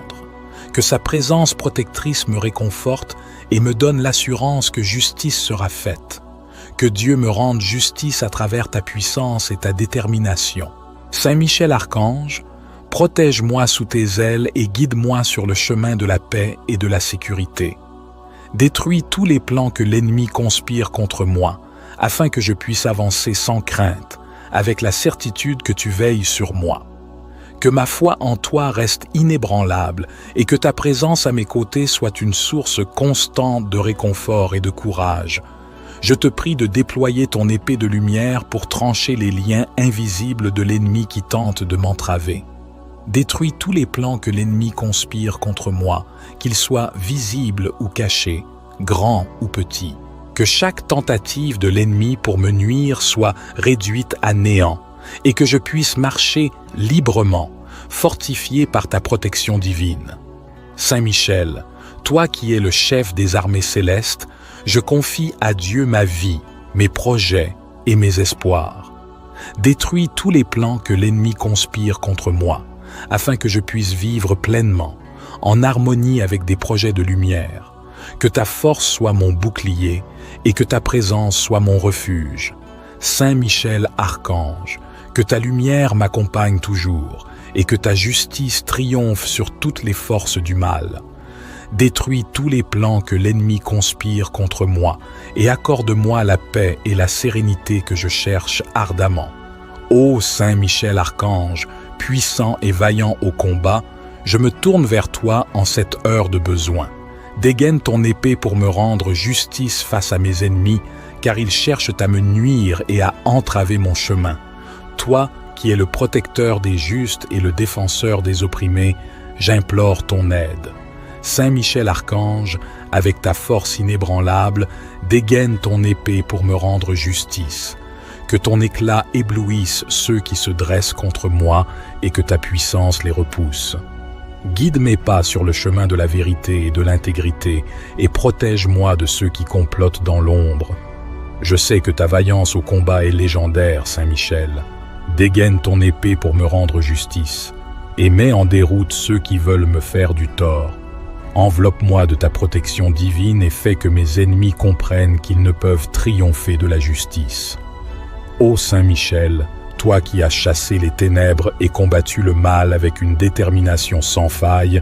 [SPEAKER 1] Que sa présence protectrice me réconforte et me donne l'assurance que justice sera faite. Que Dieu me rende justice à travers ta puissance et ta détermination. Saint Michel Archange, protège-moi sous tes ailes et guide-moi sur le chemin de la paix et de la sécurité. Détruis tous les plans que l'ennemi conspire contre moi, afin que je puisse avancer sans crainte, avec la certitude que tu veilles sur moi. Que ma foi en toi reste inébranlable et que ta présence à mes côtés soit une source constante de réconfort et de courage. Je te prie de déployer ton épée de lumière pour trancher les liens invisibles de l'ennemi qui tente de m'entraver. Détruis tous les plans que l'ennemi conspire contre moi, qu'ils soient visibles ou cachés, grands ou petits. Que chaque tentative de l'ennemi pour me nuire soit réduite à néant et que je puisse marcher librement, fortifié par ta protection divine. Saint Michel, toi qui es le chef des armées célestes, je confie à Dieu ma vie, mes projets et mes espoirs. Détruis tous les plans que l'ennemi conspire contre moi, afin que je puisse vivre pleinement, en harmonie avec des projets de lumière. Que ta force soit mon bouclier et que ta présence soit mon refuge. Saint Michel Archange, que ta lumière m'accompagne toujours et que ta justice triomphe sur toutes les forces du mal. Détruis tous les plans que l'ennemi conspire contre moi et accorde-moi la paix et la sérénité que je cherche ardemment. Ô Saint Michel Archange, puissant et vaillant au combat, je me tourne vers toi en cette heure de besoin. Dégaine ton épée pour me rendre justice face à mes ennemis, car ils cherchent à me nuire et à entraver mon chemin. Toi, qui es le protecteur des justes et le défenseur des opprimés, j'implore ton aide. Saint Michel Archange, avec ta force inébranlable, dégaine ton épée pour me rendre justice. Que ton éclat éblouisse ceux qui se dressent contre moi et que ta puissance les repousse. Guide mes pas sur le chemin de la vérité et de l'intégrité et protège-moi de ceux qui complotent dans l'ombre. Je sais que ta vaillance au combat est légendaire, Saint Michel. Dégaine ton épée pour me rendre justice et mets en déroute ceux qui veulent me faire du tort. Enveloppe-moi de ta protection divine et fais que mes ennemis comprennent qu'ils ne peuvent triompher de la justice. Ô Saint Michel, toi qui as chassé les ténèbres et combattu le mal avec une détermination sans faille,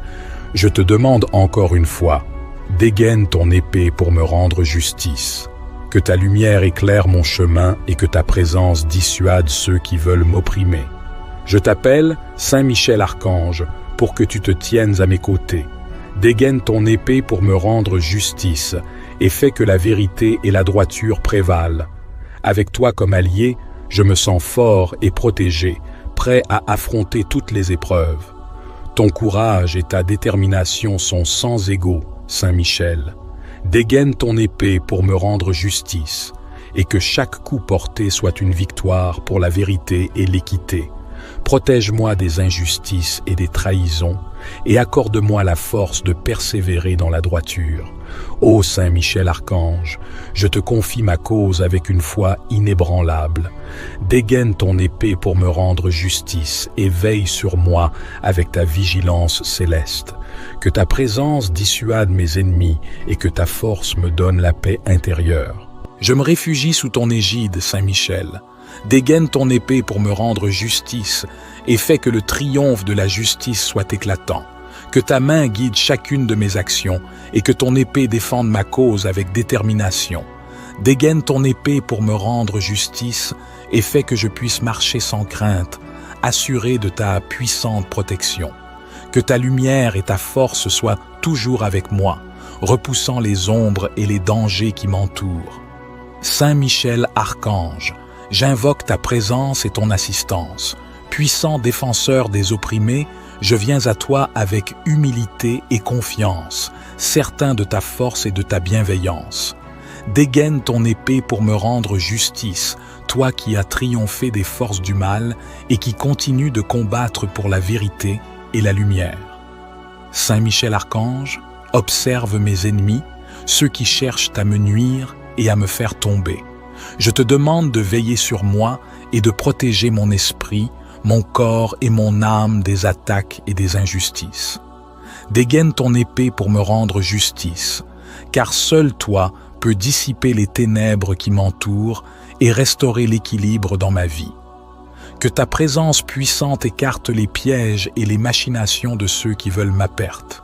[SPEAKER 1] je te demande encore une fois, dégaine ton épée pour me rendre justice. Que ta lumière éclaire mon chemin et que ta présence dissuade ceux qui veulent m'opprimer. Je t'appelle Saint Michel Archange pour que tu te tiennes à mes côtés. Dégaine ton épée pour me rendre justice et fais que la vérité et la droiture prévalent. Avec toi comme allié, je me sens fort et protégé, prêt à affronter toutes les épreuves. Ton courage et ta détermination sont sans égaux, Saint Michel. Dégaine ton épée pour me rendre justice et que chaque coup porté soit une victoire pour la vérité et l'équité. Protège-moi des injustices et des trahisons, et accorde-moi la force de persévérer dans la droiture. Ô Saint Michel Archange, je te confie ma cause avec une foi inébranlable. Dégaine ton épée pour me rendre justice et veille sur moi avec ta vigilance céleste. Que ta présence dissuade mes ennemis et que ta force me donne la paix intérieure. Je me réfugie sous ton égide, Saint Michel. Dégaine ton épée pour me rendre justice et fais que le triomphe de la justice soit éclatant. Que ta main guide chacune de mes actions et que ton épée défende ma cause avec détermination. Dégaine ton épée pour me rendre justice et fais que je puisse marcher sans crainte, assuré de ta puissante protection. Que ta lumière et ta force soient toujours avec moi, repoussant les ombres et les dangers qui m'entourent. Saint Michel Archange, j'invoque ta présence et ton assistance. Puissant défenseur des opprimés, je viens à toi avec humilité et confiance, certain de ta force et de ta bienveillance. Dégaine ton épée pour me rendre justice, toi qui as triomphé des forces du mal et qui continues de combattre pour la vérité et la lumière. Saint Michel Archange, observe mes ennemis, ceux qui cherchent à me nuire et à me faire tomber. Je te demande de veiller sur moi et de protéger mon esprit, mon corps et mon âme des attaques et des injustices. Dégaine ton épée pour me rendre justice, car seul toi peux dissiper les ténèbres qui m'entourent et restaurer l'équilibre dans ma vie. Que ta présence puissante écarte les pièges et les machinations de ceux qui veulent ma perte,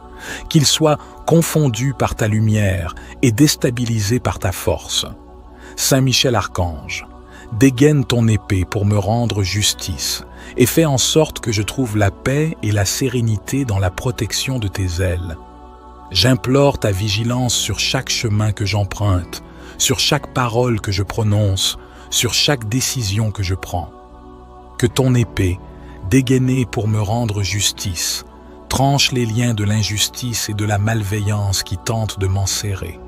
[SPEAKER 1] qu'ils soient confondus par ta lumière et déstabilisés par ta force. Saint Michel Archange, dégaine ton épée pour me rendre justice et fais en sorte que je trouve la paix et la sérénité dans la protection de tes ailes. J'implore ta vigilance sur chaque chemin que j'emprunte, sur chaque parole que je prononce, sur chaque décision que je prends. Que ton épée, dégainée pour me rendre justice, tranche les liens de l'injustice et de la malveillance qui tentent de m'enserrer.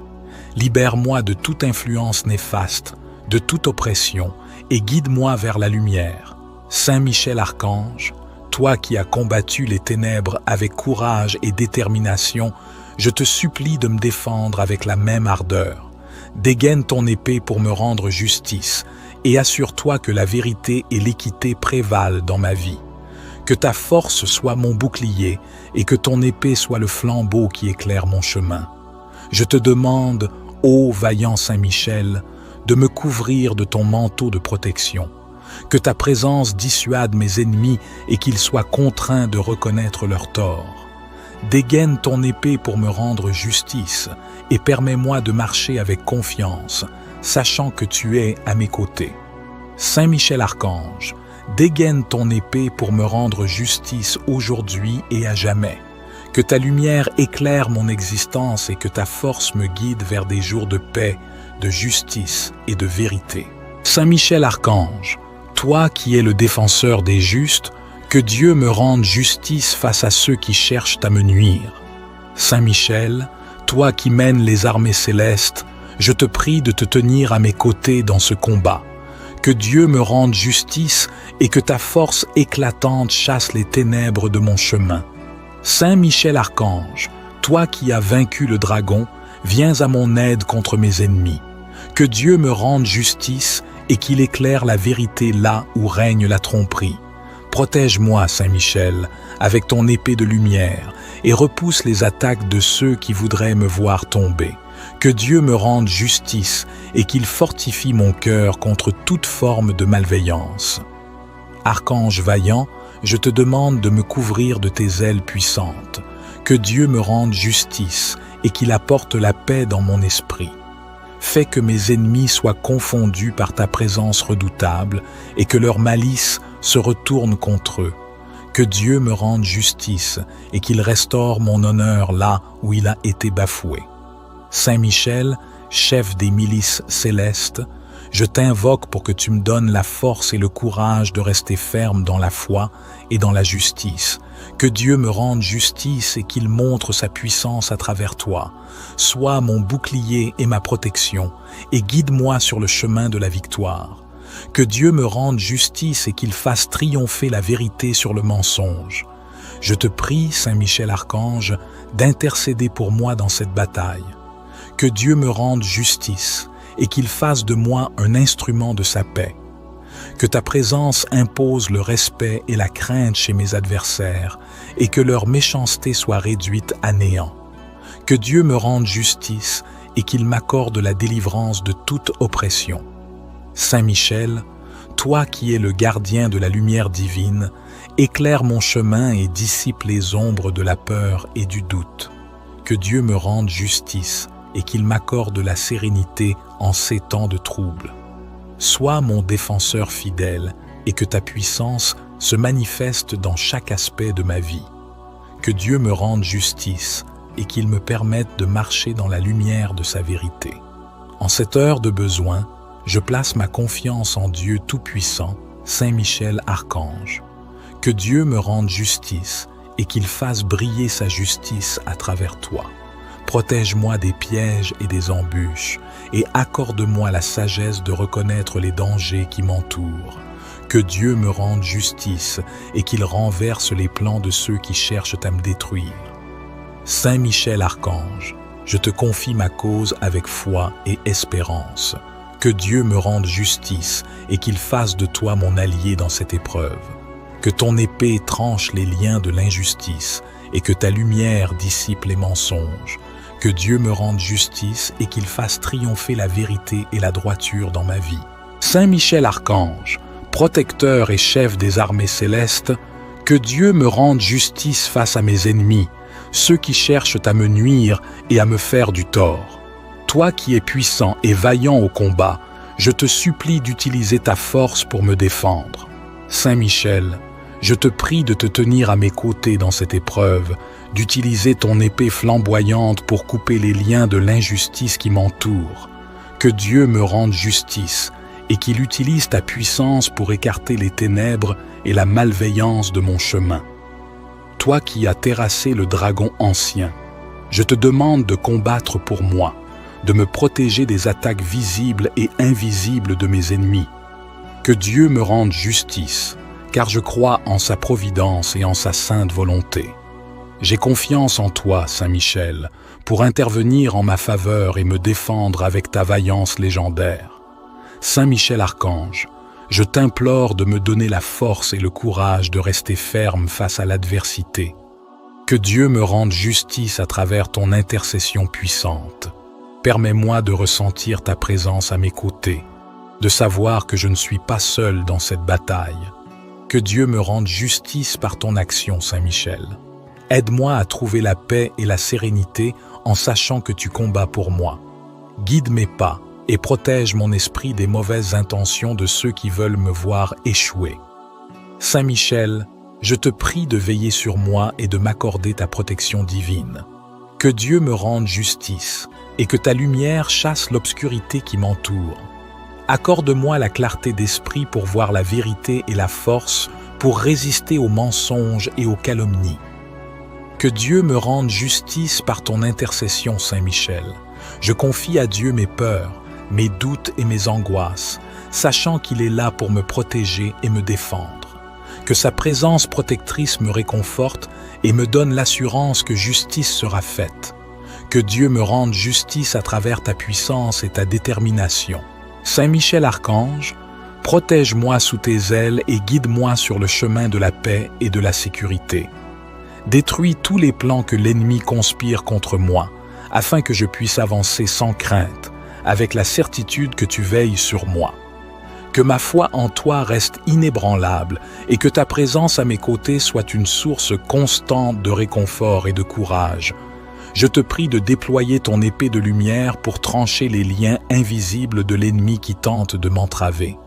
[SPEAKER 1] Libère-moi de toute influence néfaste, de toute oppression, et guide-moi vers la lumière. Saint Michel Archange, toi qui as combattu les ténèbres avec courage et détermination, je te supplie de me défendre avec la même ardeur. Dégaine ton épée pour me rendre justice, et assure-toi que la vérité et l'équité prévalent dans ma vie. Que ta force soit mon bouclier, et que ton épée soit le flambeau qui éclaire mon chemin. Je te demande, ô vaillant Saint Michel, de me couvrir de ton manteau de protection. Que ta présence dissuade mes ennemis et qu'ils soient contraints de reconnaître leurs torts. Dégaine ton épée pour me rendre justice et permets-moi de marcher avec confiance, sachant que tu es à mes côtés. Saint Michel Archange, dégaine ton épée pour me rendre justice aujourd'hui et à jamais. Que ta lumière éclaire mon existence et que ta force me guide vers des jours de paix, de justice et de vérité. Saint Michel Archange, toi qui es le défenseur des justes, que Dieu me rende justice face à ceux qui cherchent à me nuire. Saint Michel, toi qui mènes les armées célestes, je te prie de te tenir à mes côtés dans ce combat. Que Dieu me rende justice et que ta force éclatante chasse les ténèbres de mon chemin. Saint Michel Archange, toi qui as vaincu le dragon, viens à mon aide contre mes ennemis. Que Dieu me rende justice et qu'il éclaire la vérité là où règne la tromperie. Protège-moi, Saint Michel, avec ton épée de lumière et repousse les attaques de ceux qui voudraient me voir tomber. Que Dieu me rende justice et qu'il fortifie mon cœur contre toute forme de malveillance. Archange vaillant, je te demande de me couvrir de tes ailes puissantes. Que Dieu me rende justice et qu'il apporte la paix dans mon esprit. Fais que mes ennemis soient confondus par ta présence redoutable et que leur malice se retourne contre eux. Que Dieu me rende justice et qu'il restaure mon honneur là où il a été bafoué. Saint Michel, chef des milices célestes, je t'invoque pour que tu me donnes la force et le courage de rester ferme dans la foi et dans la justice, Que Dieu me rende justice et qu'il montre sa puissance à travers toi. Sois mon bouclier et ma protection, et guide-moi sur le chemin de la victoire. Que Dieu me rende justice et qu'il fasse triompher la vérité sur le mensonge. Je te prie, Saint Michel Archange, d'intercéder pour moi dans cette bataille. Que Dieu me rende justice et qu'il fasse de moi un instrument de sa paix. Que ta présence impose le respect et la crainte chez mes adversaires et que leur méchanceté soit réduite à néant. Que Dieu me rende justice et qu'il m'accorde la délivrance de toute oppression. Saint Michel, toi qui es le gardien de la lumière divine, éclaire mon chemin et dissipe les ombres de la peur et du doute. Que Dieu me rende justice et qu'il m'accorde la sérénité en ces temps de trouble. Sois mon défenseur fidèle et que ta puissance se manifeste dans chaque aspect de ma vie. Que Dieu me rende justice et qu'il me permette de marcher dans la lumière de sa vérité. En cette heure de besoin, je place ma confiance en Dieu Tout-Puissant, Saint Michel Archange. Que Dieu me rende justice et qu'il fasse briller sa justice à travers toi. Protège-moi des pièges et des embûches et accorde-moi la sagesse de reconnaître les dangers qui m'entourent. Que Dieu me rende justice et qu'il renverse les plans de ceux qui cherchent à me détruire. Saint Michel Archange, je te confie ma cause avec foi et espérance. Que Dieu me rende justice et qu'il fasse de toi mon allié dans cette épreuve. Que ton épée tranche les liens de l'injustice et que ta lumière dissipe les mensonges. Que Dieu me rende justice et qu'il fasse triompher la vérité et la droiture dans ma vie. Saint Michel Archange, protecteur et chef des armées célestes, que Dieu me rende justice face à mes ennemis, ceux qui cherchent à me nuire et à me faire du tort. Toi qui es puissant et vaillant au combat, je te supplie d'utiliser ta force pour me défendre. Saint Michel, je te prie de te tenir à mes côtés dans cette épreuve, d'utiliser ton épée flamboyante pour couper les liens de l'injustice qui m'entoure. Que Dieu me rende justice et qu'il utilise ta puissance pour écarter les ténèbres et la malveillance de mon chemin. Toi qui as terrassé le dragon ancien, je te demande de combattre pour moi, de me protéger des attaques visibles et invisibles de mes ennemis. Que Dieu me rende justice, car je crois en sa providence et en sa sainte volonté. J'ai confiance en toi, Saint Michel, pour intervenir en ma faveur et me défendre avec ta vaillance légendaire. Saint Michel Archange, je t'implore de me donner la force et le courage de rester ferme face à l'adversité. Que Dieu me rende justice à travers ton intercession puissante. Permets-moi de ressentir ta présence à mes côtés, de savoir que je ne suis pas seul dans cette bataille. Que Dieu me rende justice par ton action, Saint Michel. Aide-moi à trouver la paix et la sérénité en sachant que tu combats pour moi. Guide mes pas et protège mon esprit des mauvaises intentions de ceux qui veulent me voir échouer. Saint Michel, je te prie de veiller sur moi et de m'accorder ta protection divine. Que Dieu me rende justice et que ta lumière chasse l'obscurité qui m'entoure. Accorde-moi la clarté d'esprit pour voir la vérité et la force pour résister aux mensonges et aux calomnies. Que Dieu me rende justice par ton intercession, Saint Michel. Je confie à Dieu mes peurs, mes doutes et mes angoisses, sachant qu'il est là pour me protéger et me défendre. Que sa présence protectrice me réconforte et me donne l'assurance que justice sera faite. Que Dieu me rende justice à travers ta puissance et ta détermination. Saint Michel Archange, protège-moi sous tes ailes et guide-moi sur le chemin de la paix et de la sécurité. Détruis tous les plans que l'ennemi conspire contre moi, afin que je puisse avancer sans crainte, avec la certitude que tu veilles sur moi. Que ma foi en toi reste inébranlable et que ta présence à mes côtés soit une source constante de réconfort et de courage. Je te prie de déployer ton épée de lumière pour trancher les liens invisibles de l'ennemi qui tente de m'entraver.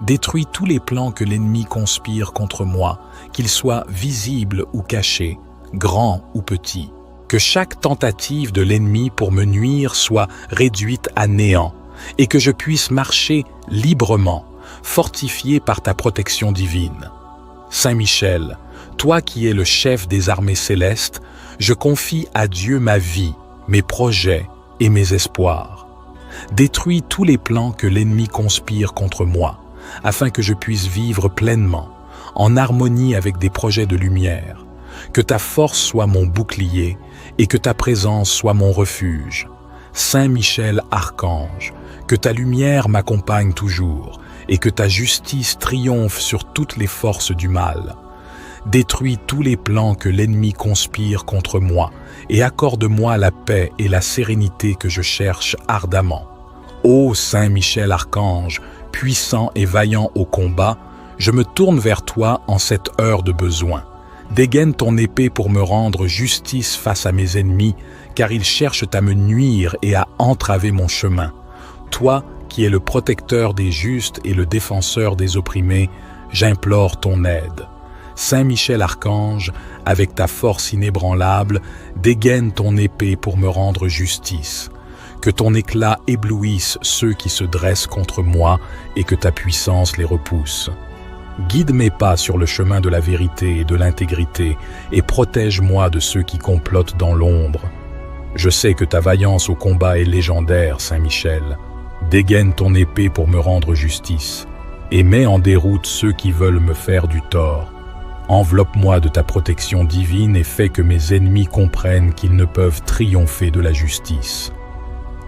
[SPEAKER 1] Détruis tous les plans que l'ennemi conspire contre moi, qu'ils soient visibles ou cachés, grands ou petits. Que chaque tentative de l'ennemi pour me nuire soit réduite à néant et que je puisse marcher librement, fortifié par ta protection divine. Saint Michel, Toi qui es le chef des armées célestes, je confie à Dieu ma vie, mes projets et mes espoirs. Détruis tous les plans que l'ennemi conspire contre moi, afin que je puisse vivre pleinement, en harmonie avec des projets de lumière. Que ta force soit mon bouclier et que ta présence soit mon refuge. Saint Michel Archange, que ta lumière m'accompagne toujours et que ta justice triomphe sur toutes les forces du mal. Détruis tous les plans que l'ennemi conspire contre moi et accorde-moi la paix et la sérénité que je cherche ardemment. Ô Saint Michel Archange, puissant et vaillant au combat, je me tourne vers toi en cette heure de besoin. Dégaine ton épée pour me rendre justice face à mes ennemis, car ils cherchent à me nuire et à entraver mon chemin. Toi, qui es le protecteur des justes et le défenseur des opprimés, j'implore ton aide. Saint Michel Archange, avec ta force inébranlable, dégaine ton épée pour me rendre justice. Que ton éclat éblouisse ceux qui se dressent contre moi et que ta puissance les repousse. Guide mes pas sur le chemin de la vérité et de l'intégrité et protège-moi de ceux qui complotent dans l'ombre. Je sais que ta vaillance au combat est légendaire, Saint Michel. Dégaine ton épée pour me rendre justice et mets en déroute ceux qui veulent me faire du tort. Enveloppe-moi de ta protection divine et fais que mes ennemis comprennent qu'ils ne peuvent triompher de la justice.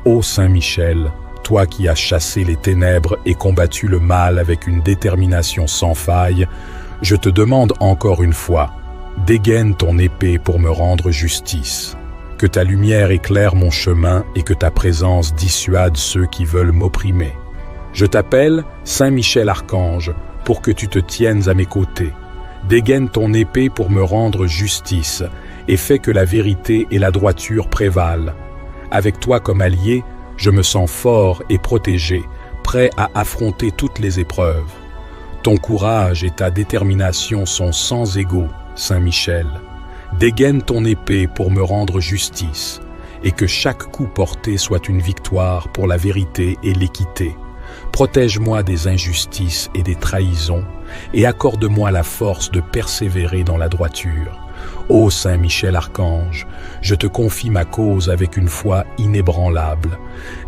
[SPEAKER 1] Ô Saint Michel, toi qui as chassé les ténèbres et combattu le mal avec une détermination sans faille, je te demande encore une fois, dégaine ton épée pour me rendre justice. Que ta lumière éclaire mon chemin et que ta présence dissuade ceux qui veulent m'opprimer. Je t'appelle Saint Michel Archange pour que tu te tiennes à mes côtés. Dégaine ton épée pour me rendre justice et fais que la vérité et la droiture prévalent. Avec toi comme allié, je me sens fort et protégé, prêt à affronter toutes les épreuves. Ton courage et ta détermination sont sans égaux, Saint Michel. Dégaine ton épée pour me rendre justice, et que chaque coup porté soit une victoire pour la vérité et l'équité. Protège-moi des injustices et des trahisons, et accorde-moi la force de persévérer dans la droiture. Ô Saint Michel Archange, je te confie ma cause avec une foi inébranlable.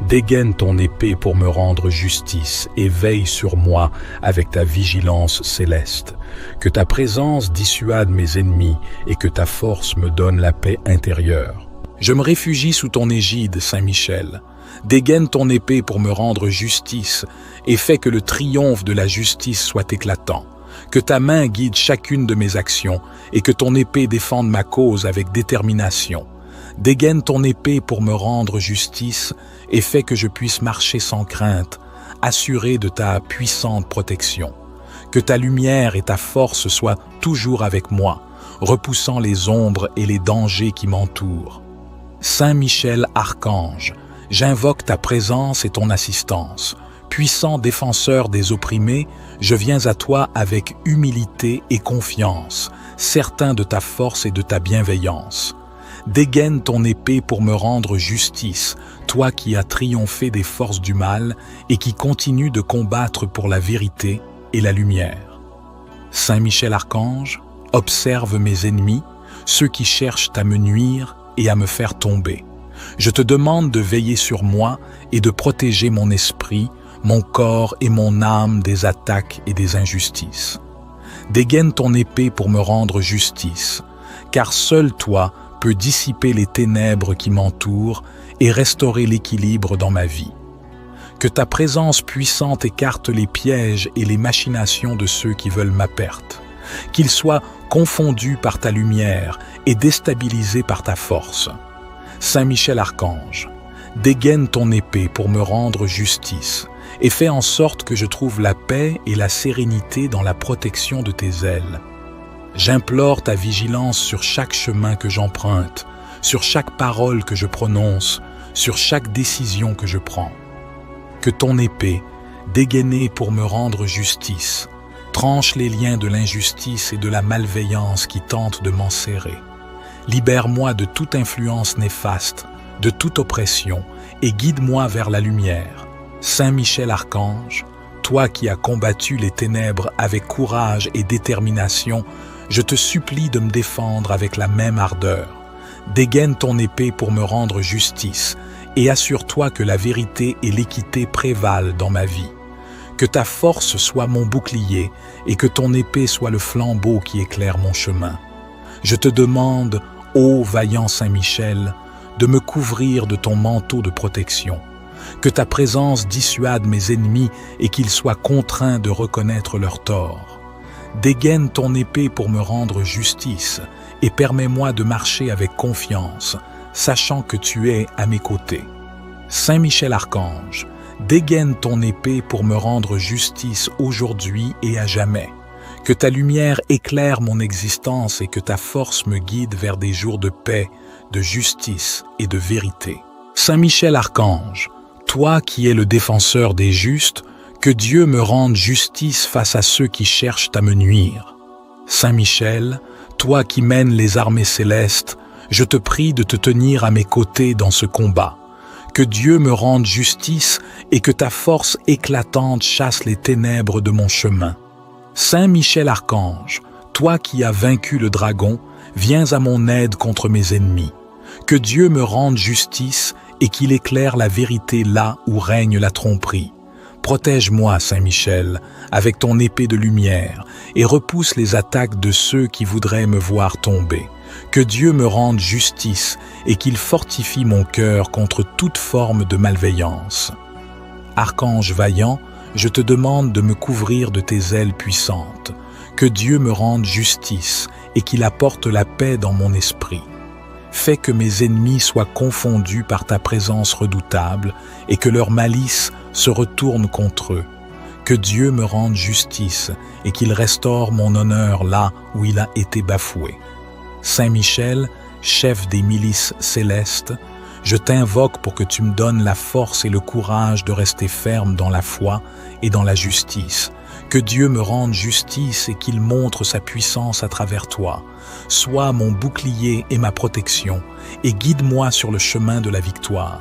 [SPEAKER 1] Dégaine ton épée pour me rendre justice et veille sur moi avec ta vigilance céleste. Que ta présence dissuade mes ennemis et que ta force me donne la paix intérieure. Je me réfugie sous ton égide, Saint Michel. Dégaine ton épée pour me rendre justice et fais que le triomphe de la justice soit éclatant. Que ta main guide chacune de mes actions et que ton épée défende ma cause avec détermination. Dégaine ton épée pour me rendre justice et fais que je puisse marcher sans crainte, assuré de ta puissante protection. Que ta lumière et ta force soient toujours avec moi, repoussant les ombres et les dangers qui m'entourent. Saint Michel Archange, j'invoque ta présence et ton assistance. Puissant défenseur des opprimés, je viens à toi avec humilité et confiance, certain de ta force et de ta bienveillance. Dégaine ton épée pour me rendre justice, toi qui as triomphé des forces du mal et qui continues de combattre pour la vérité et la lumière. Saint Michel Archange, observe mes ennemis, ceux qui cherchent à me nuire et à me faire tomber. Je te demande de veiller sur moi et de protéger mon esprit, mon corps et mon âme des attaques et des injustices. Dégaine ton épée pour me rendre justice, car seul toi peux dissiper les ténèbres qui m'entourent et restaurer l'équilibre dans ma vie. Que ta présence puissante écarte les pièges et les machinations de ceux qui veulent ma perte, qu'ils soient confondus par ta lumière et déstabilisés par ta force. Saint Michel Archange, dégaine ton épée pour me rendre justice et fais en sorte que je trouve la paix et la sérénité dans la protection de tes ailes. J'implore ta vigilance sur chaque chemin que j'emprunte, sur chaque parole que je prononce, sur chaque décision que je prends. Que ton épée, dégainée pour me rendre justice, tranche les liens de l'injustice et de la malveillance qui tentent de m'enserrer. Libère-moi de toute influence néfaste, de toute oppression, et guide-moi vers la lumière. Saint Michel Archange, toi qui as combattu les ténèbres avec courage et détermination, je te supplie de me défendre avec la même ardeur. Dégaine ton épée pour me rendre justice, et assure-toi que la vérité et l'équité prévalent dans ma vie. Que ta force soit mon bouclier, et que ton épée soit le flambeau qui éclaire mon chemin. Je te demande, ô vaillant Saint-Michel, de me couvrir de ton manteau de protection. Que ta présence dissuade mes ennemis et qu'ils soient contraints de reconnaître leur tort. Dégaine ton épée pour me rendre justice et permets-moi de marcher avec confiance, sachant que tu es à mes côtés. Saint Michel Archange, dégaine ton épée pour me rendre justice aujourd'hui et à jamais. Que ta lumière éclaire mon existence et que ta force me guide vers des jours de paix, de justice et de vérité. Saint Michel Archange, toi qui es le défenseur des justes, que Dieu me rende justice face à ceux qui cherchent à me nuire. Saint Michel, toi qui mènes les armées célestes, je te prie de te tenir à mes côtés dans ce combat. Que Dieu me rende justice et que ta force éclatante chasse les ténèbres de mon chemin. Saint Michel Archange, toi qui as vaincu le dragon, viens à mon aide contre mes ennemis. Que Dieu me rende justice et qu'il éclaire la vérité là où règne la tromperie. Protège-moi, Saint Michel, avec ton épée de lumière et repousse les attaques de ceux qui voudraient me voir tomber. Que Dieu me rende justice et qu'il fortifie mon cœur contre toute forme de malveillance. Archange vaillant, je te demande de me couvrir de tes ailes puissantes. Que Dieu me rende justice et qu'il apporte la paix dans mon esprit. Fais que mes ennemis soient confondus par ta présence redoutable et que leur malice se retourne contre eux. Que Dieu me rende justice et qu'il restaure mon honneur là où il a été bafoué. Saint Michel, chef des milices célestes, je t'invoque pour que tu me donnes la force et le courage de rester ferme dans la foi et dans la justice. Que Dieu me rende justice et qu'il montre sa puissance à travers toi. Sois mon bouclier et ma protection, et guide-moi sur le chemin de la victoire.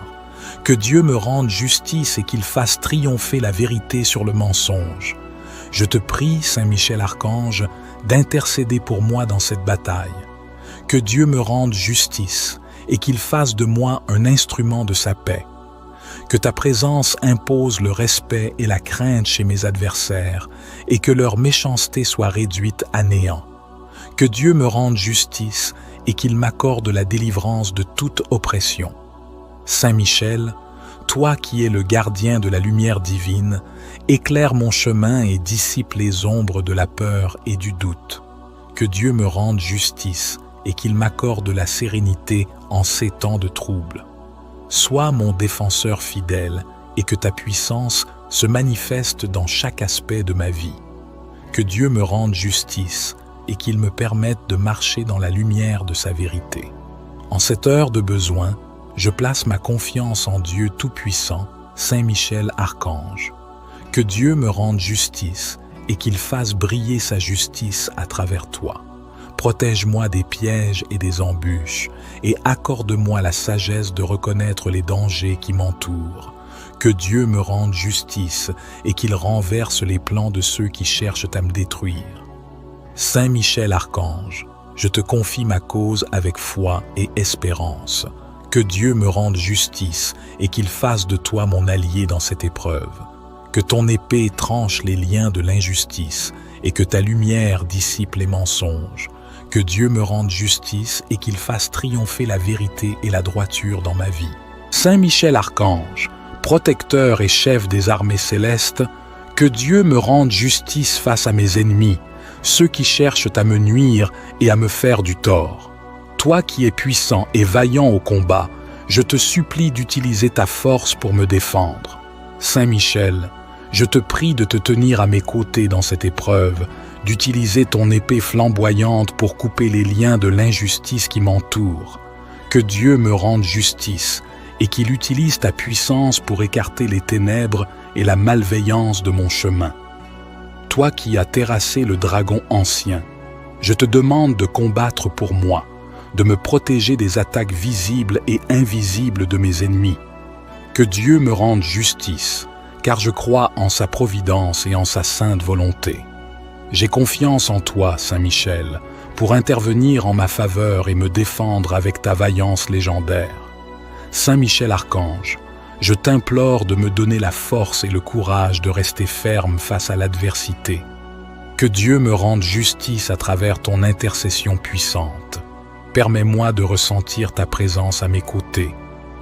[SPEAKER 1] Que Dieu me rende justice et qu'il fasse triompher la vérité sur le mensonge. Je te prie, Saint Michel Archange, d'intercéder pour moi dans cette bataille. Que Dieu me rende justice et qu'il fasse de moi un instrument de sa paix. Que ta présence impose le respect et la crainte chez mes adversaires et que leur méchanceté soit réduite à néant. Que Dieu me rende justice et qu'il m'accorde la délivrance de toute oppression. Saint Michel, toi qui es le gardien de la lumière divine, éclaire mon chemin et dissipe les ombres de la peur et du doute. Que Dieu me rende justice et qu'il m'accorde la sérénité en ces temps de trouble. Sois mon défenseur fidèle et que ta puissance se manifeste dans chaque aspect de ma vie. Que Dieu me rende justice et qu'il me permette de marcher dans la lumière de sa vérité. En cette heure de besoin, je place ma confiance en Dieu Tout-Puissant, Saint Michel Archange. Que Dieu me rende justice et qu'il fasse briller sa justice à travers toi. Protège-moi des pièges et des embûches et accorde-moi la sagesse de reconnaître les dangers qui m'entourent. Que Dieu me rende justice et qu'il renverse les plans de ceux qui cherchent à me détruire. Saint Michel Archange, je te confie ma cause avec foi et espérance. Que Dieu me rende justice et qu'il fasse de toi mon allié dans cette épreuve. Que ton épée tranche les liens de l'injustice et que ta lumière dissipe les mensonges. Que Dieu me rende justice et qu'il fasse triompher la vérité et la droiture dans ma vie. Saint Michel Archange, protecteur et chef des armées célestes, que Dieu me rende justice face à mes ennemis, ceux qui cherchent à me nuire et à me faire du tort. Toi qui es puissant et vaillant au combat, je te supplie d'utiliser ta force pour me défendre. Saint Michel, je te prie de te tenir à mes côtés dans cette épreuve, d'utiliser ton épée flamboyante pour couper les liens de l'injustice qui m'entoure. Que Dieu me rende justice et qu'il utilise ta puissance pour écarter les ténèbres et la malveillance de mon chemin. Toi qui as terrassé le dragon ancien, je te demande de combattre pour moi, de me protéger des attaques visibles et invisibles de mes ennemis. Que Dieu me rende justice, car je crois en sa providence et en sa sainte volonté. J'ai confiance en toi, Saint Michel, pour intervenir en ma faveur et me défendre avec ta vaillance légendaire. Saint Michel Archange, je t'implore de me donner la force et le courage de rester ferme face à l'adversité. Que Dieu me rende justice à travers ton intercession puissante. Permets-moi de ressentir ta présence à mes côtés,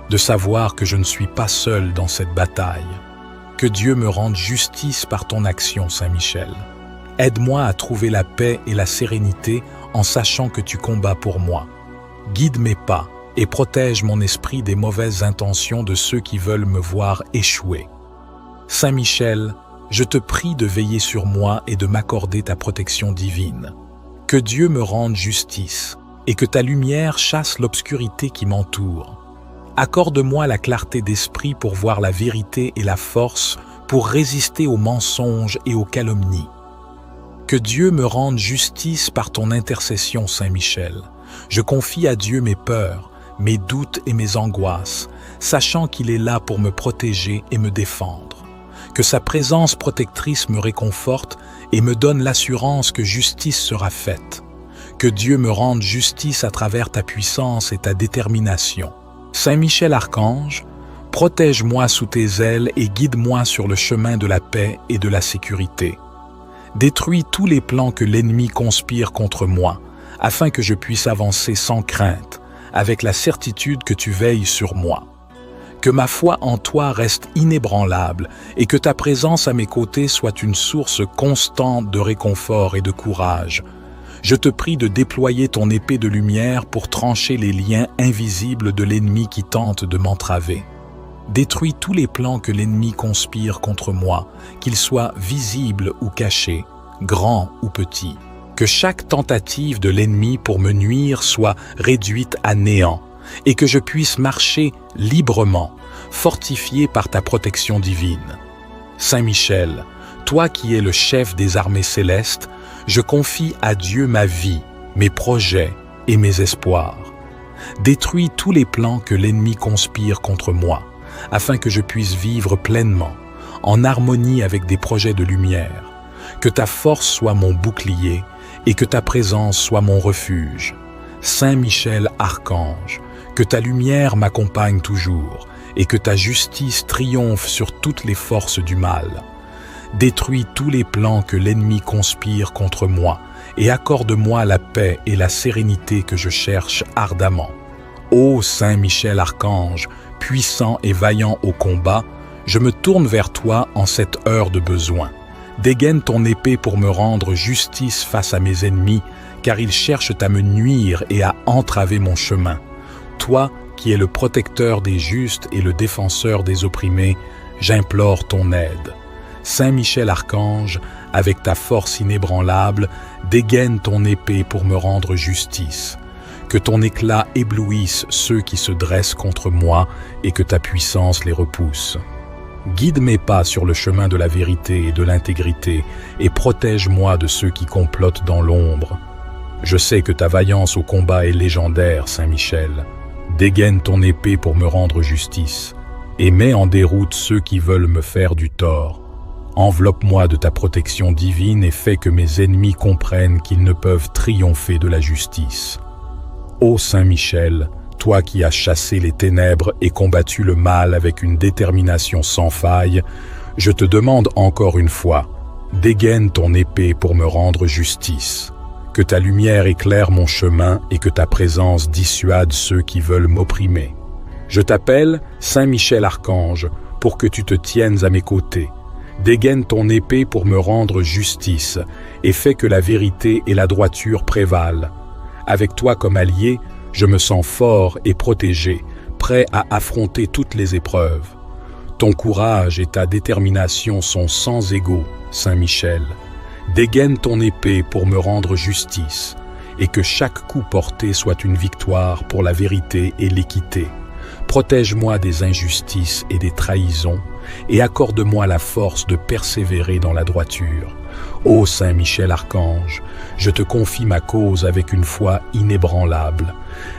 [SPEAKER 1] de savoir que je ne suis pas seul dans cette bataille. Que Dieu me rende justice par ton action, Saint Michel. Aide-moi à trouver la paix et la sérénité en sachant que tu combats pour moi. Guide mes pas et protège mon esprit des mauvaises intentions de ceux qui veulent me voir échouer. Saint Michel, je te prie de veiller sur moi et de m'accorder ta protection divine. Que Dieu me rende justice et que ta lumière chasse l'obscurité qui m'entoure. Accorde-moi la clarté d'esprit pour voir la vérité et la force pour résister aux mensonges et aux calomnies. Que Dieu me rende justice par ton intercession, Saint Michel. Je confie à Dieu mes peurs, mes doutes et mes angoisses, sachant qu'il est là pour me protéger et me défendre. Que sa présence protectrice me réconforte et me donne l'assurance que justice sera faite. Que Dieu me rende justice à travers ta puissance et ta détermination. Saint Michel Archange, protège-moi sous tes ailes et guide-moi sur le chemin de la paix et de la sécurité. Détruis tous les plans que l'ennemi conspire contre moi, afin que je puisse avancer sans crainte, avec la certitude que tu veilles sur moi. Que ma foi en toi reste inébranlable et que ta présence à mes côtés soit une source constante de réconfort et de courage. Je te prie de déployer ton épée de lumière pour trancher les liens invisibles de l'ennemi qui tente de m'entraver. Détruis tous les plans que l'ennemi conspire contre moi, qu'ils soient visibles ou cachés, grands ou petits. Que chaque tentative de l'ennemi pour me nuire soit réduite à néant et que je puisse marcher librement, fortifié par ta protection divine. Saint Michel, toi qui es le chef des armées célestes, je confie à Dieu ma vie, mes projets et mes espoirs. Détruis tous les plans que l'ennemi conspire contre moi, afin que je puisse vivre pleinement, en harmonie avec des projets de lumière. Que ta force soit mon bouclier et que ta présence soit mon refuge. Saint Michel Archange, que ta lumière m'accompagne toujours et que ta justice triomphe sur toutes les forces du mal. Détruis tous les plans que l'ennemi conspire contre moi et accorde-moi la paix et la sérénité que je cherche ardemment. Ô Saint Michel Archange, puissant et vaillant au combat, je me tourne vers toi en cette heure de besoin. Dégaine ton épée pour me rendre justice face à mes ennemis, car ils cherchent à me nuire et à entraver mon chemin. Toi, qui es le protecteur des justes et le défenseur des opprimés, j'implore ton aide. Saint Michel Archange, avec ta force inébranlable, dégaine ton épée pour me rendre justice. Que ton éclat éblouisse ceux qui se dressent contre moi et que ta puissance les repousse. Guide mes pas sur le chemin de la vérité et de l'intégrité et protège-moi de ceux qui complotent dans l'ombre. Je sais que ta vaillance au combat est légendaire, Saint Michel. Dégaine ton épée pour me rendre justice et mets en déroute ceux qui veulent me faire du tort. Enveloppe-moi de ta protection divine et fais que mes ennemis comprennent qu'ils ne peuvent triompher de la justice. Ô Saint Michel, toi qui as chassé les ténèbres et combattu le mal avec une détermination sans faille, je te demande encore une fois, dégaine ton épée pour me rendre justice. Que ta lumière éclaire mon chemin et que ta présence dissuade ceux qui veulent m'opprimer. Je t'appelle Saint Michel Archange pour que tu te tiennes à mes côtés. Dégaine ton épée pour me rendre justice et fais que la vérité et la droiture prévalent. Avec toi comme allié, je me sens fort et protégé, prêt à affronter toutes les épreuves. Ton courage et ta détermination sont sans égaux, Saint Michel. Dégaine ton épée pour me rendre justice, et que chaque coup porté soit une victoire pour la vérité et l'équité. Protège-moi des injustices et des trahisons, et accorde-moi la force de persévérer dans la droiture. Ô Saint Michel Archange, je te confie ma cause avec une foi inébranlable.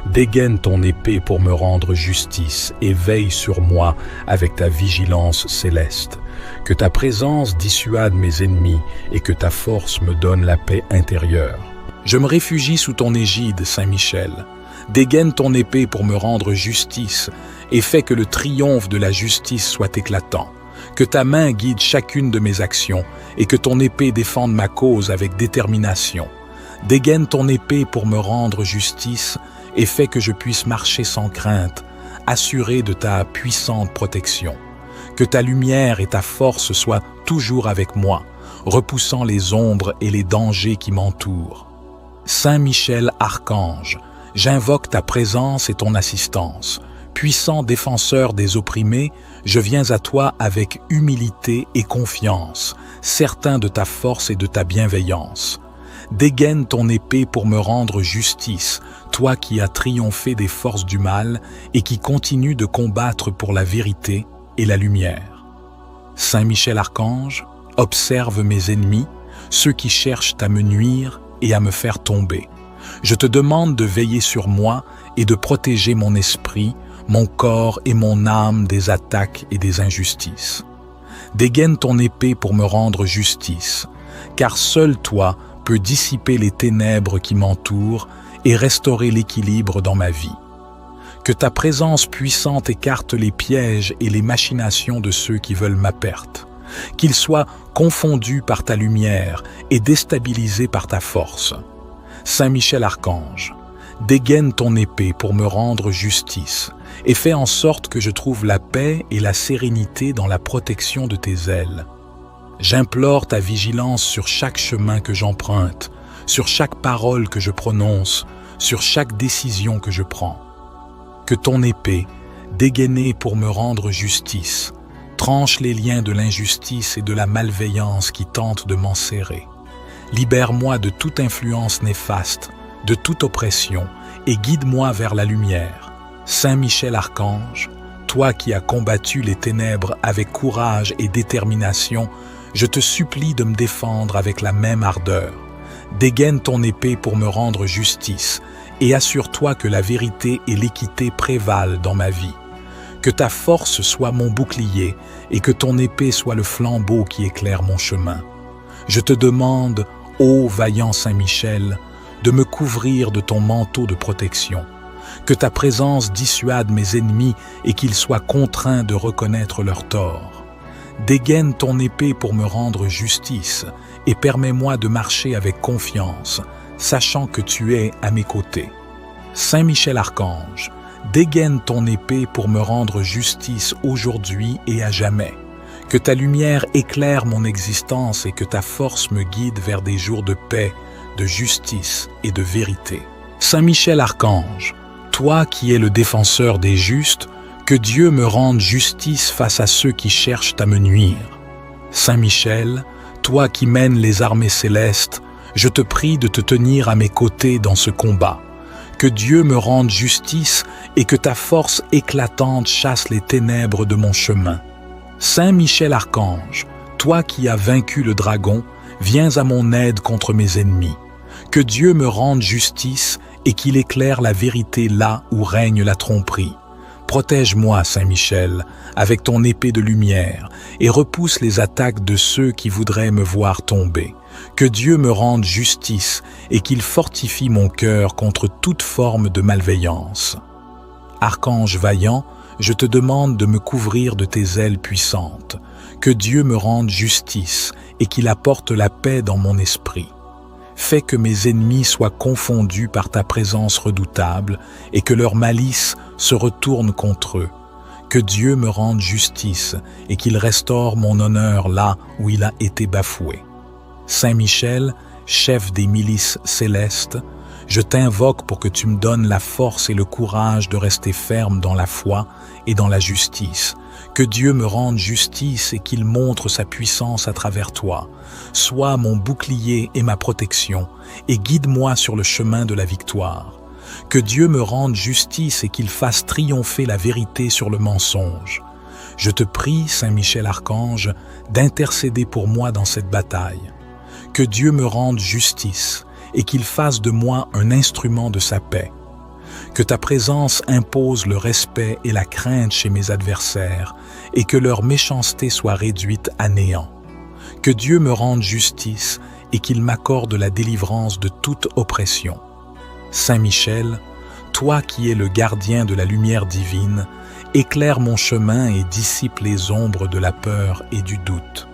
[SPEAKER 1] Dégaine ton épée pour me rendre justice et veille sur moi avec ta vigilance céleste. Que ta présence dissuade mes ennemis et que ta force me donne la paix intérieure. Je me réfugie sous ton égide, Saint Michel. Dégaine ton épée pour me rendre justice et fais que le triomphe de la justice soit éclatant. Que ta main guide chacune de mes actions et que ton épée défende ma cause avec détermination. Dégaine ton épée pour me rendre justice et fais que je puisse marcher sans crainte, assuré de ta puissante protection. Que ta lumière et ta force soient toujours avec moi, repoussant les ombres et les dangers qui m'entourent. Saint Michel Archange, j'invoque ta présence et ton assistance. Puissant défenseur des opprimés, je viens à toi avec humilité et confiance, certain de ta force et de ta bienveillance. Dégaine ton épée pour me rendre justice, toi qui as triomphé des forces du mal et qui continues de combattre pour la vérité et la lumière. Saint Michel Archange, observe mes ennemis, ceux qui cherchent à me nuire et à me faire tomber. Je te demande de veiller sur moi et de protéger mon esprit, mon corps et mon âme des attaques et des injustices. Dégaine ton épée pour me rendre justice, car seul toi peux dissiper les ténèbres qui m'entourent et restaurer l'équilibre dans ma vie. Que ta présence puissante écarte les pièges et les machinations de ceux qui veulent ma perte, qu'ils soient confondus par ta lumière et déstabilisés par ta force. Saint Michel Archange, dégaine ton épée pour me rendre justice et fais en sorte que je trouve la paix et la sérénité dans la protection de tes ailes. J'implore ta vigilance sur chaque chemin que j'emprunte, sur chaque parole que je prononce, sur chaque décision que je prends. Que ton épée, dégainée pour me rendre justice, tranche les liens de l'injustice et de la malveillance qui tentent de m'enserrer. Libère-moi de toute influence néfaste, de toute oppression, et guide-moi vers la lumière. Saint Michel Archange, toi qui as combattu les ténèbres avec courage et détermination, je te supplie de me défendre avec la même ardeur. Dégaine ton épée pour me rendre justice, et assure-toi que la vérité et l'équité prévalent dans ma vie. Que ta force soit mon bouclier, et que ton épée soit le flambeau qui éclaire mon chemin. Je te demande, ô vaillant Saint Michel, de me couvrir de ton manteau de protection. Que ta présence dissuade mes ennemis et qu'ils soient contraints de reconnaître leur tort. Dégaine ton épée pour me rendre justice et permets-moi de marcher avec confiance, sachant que tu es à mes côtés. Saint Michel Archange, dégaine ton épée pour me rendre justice aujourd'hui et à jamais. Que ta lumière éclaire mon existence et que ta force me guide vers des jours de paix, de justice et de vérité. Saint Michel Archange, toi qui es le défenseur des justes, que Dieu me rende justice face à ceux qui cherchent à me nuire. Saint Michel, toi qui mènes les armées célestes, je te prie de te tenir à mes côtés dans ce combat. Que Dieu me rende justice et que ta force éclatante chasse les ténèbres de mon chemin. Saint Michel Archange, toi qui as vaincu le dragon, viens à mon aide contre mes ennemis. Que Dieu me rende justice et qu'il éclaire la vérité là où règne la tromperie. Protège-moi, Saint Michel, avec ton épée de lumière et repousse les attaques de ceux qui voudraient me voir tomber. Que Dieu me rende justice et qu'il fortifie mon cœur contre toute forme de malveillance. Archange vaillant, je te demande de me couvrir de tes ailes puissantes. Que Dieu me rende justice et qu'il apporte la paix dans mon esprit. Fais que mes ennemis soient confondus par ta présence redoutable et que leur malice se retourne contre eux. Que Dieu me rende justice et qu'il restaure mon honneur là où il a été bafoué. Saint Michel, chef des milices célestes, je t'invoque pour que tu me donnes la force et le courage de rester ferme dans la foi et dans la justice. Que Dieu me rende justice et qu'il montre sa puissance à travers toi. Sois mon bouclier et ma protection, et guide-moi sur le chemin de la victoire. Que Dieu me rende justice et qu'il fasse triompher la vérité sur le mensonge. Je te prie, Saint Michel Archange, d'intercéder pour moi dans cette bataille. Que Dieu me rende justice et qu'il fasse de moi un instrument de sa paix. Que ta présence impose le respect et la crainte chez mes adversaires et que leur méchanceté soit réduite à néant. Que Dieu me rende justice et qu'il m'accorde la délivrance de toute oppression. Saint Michel, toi qui es le gardien de la lumière divine, éclaire mon chemin et dissipe les ombres de la peur et du doute.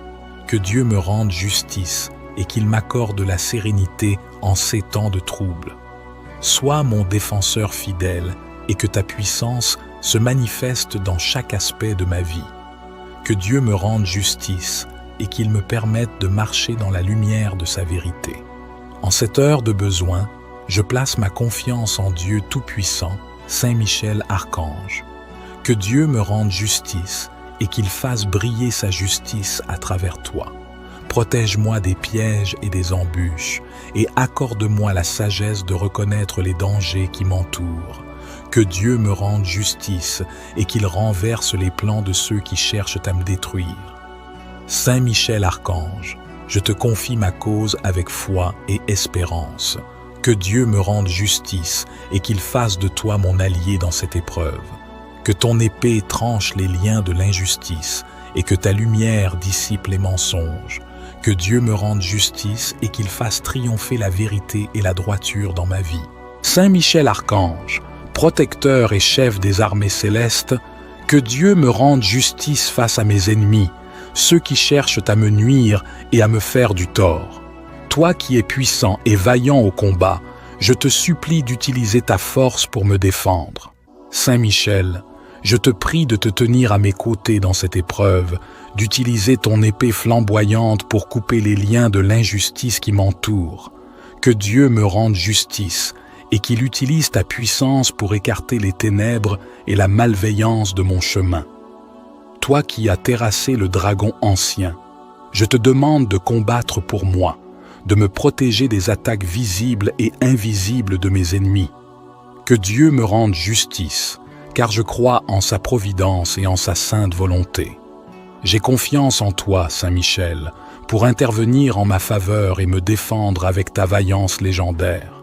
[SPEAKER 1] Que Dieu me rende justice et qu'il m'accorde la sérénité en ces temps de trouble. Sois mon défenseur fidèle et que ta puissance se manifeste dans chaque aspect de ma vie. Que Dieu me rende justice et qu'il me permette de marcher dans la lumière de sa vérité. En cette heure de besoin, je place ma confiance en Dieu Tout-Puissant, Saint Michel Archange. Que Dieu me rende justice et qu'il fasse briller sa justice à travers toi. Protège-moi des pièges et des embûches et accorde-moi la sagesse de reconnaître les dangers qui m'entourent. Que Dieu me rende justice et qu'il renverse les plans de ceux qui cherchent à me détruire. Saint Michel Archange, je te confie ma cause avec foi et espérance. Que Dieu me rende justice et qu'il fasse de toi mon allié dans cette épreuve. Que ton épée tranche les liens de l'injustice et que ta lumière dissipe les mensonges. Que Dieu me rende justice et qu'il fasse triompher la vérité et la droiture dans ma vie. Saint Michel Archange, protecteur et chef des armées célestes, que Dieu me rende justice face à mes ennemis, ceux qui cherchent à me nuire et à me faire du tort. Toi qui es puissant et vaillant au combat, je te supplie d'utiliser ta force pour me défendre. Saint Michel, je te prie de te tenir à mes côtés dans cette épreuve, d'utiliser ton épée flamboyante pour couper les liens de l'injustice qui m'entoure. Que Dieu me rende justice et qu'il utilise ta puissance pour écarter les ténèbres et la malveillance de mon chemin. Toi qui as terrassé le dragon ancien, je te demande de combattre pour moi, de me protéger des attaques visibles et invisibles de mes ennemis. Que Dieu me rende justice, car je crois en sa providence et en sa sainte volonté. J'ai confiance en toi, Saint Michel, pour intervenir en ma faveur et me défendre avec ta vaillance légendaire.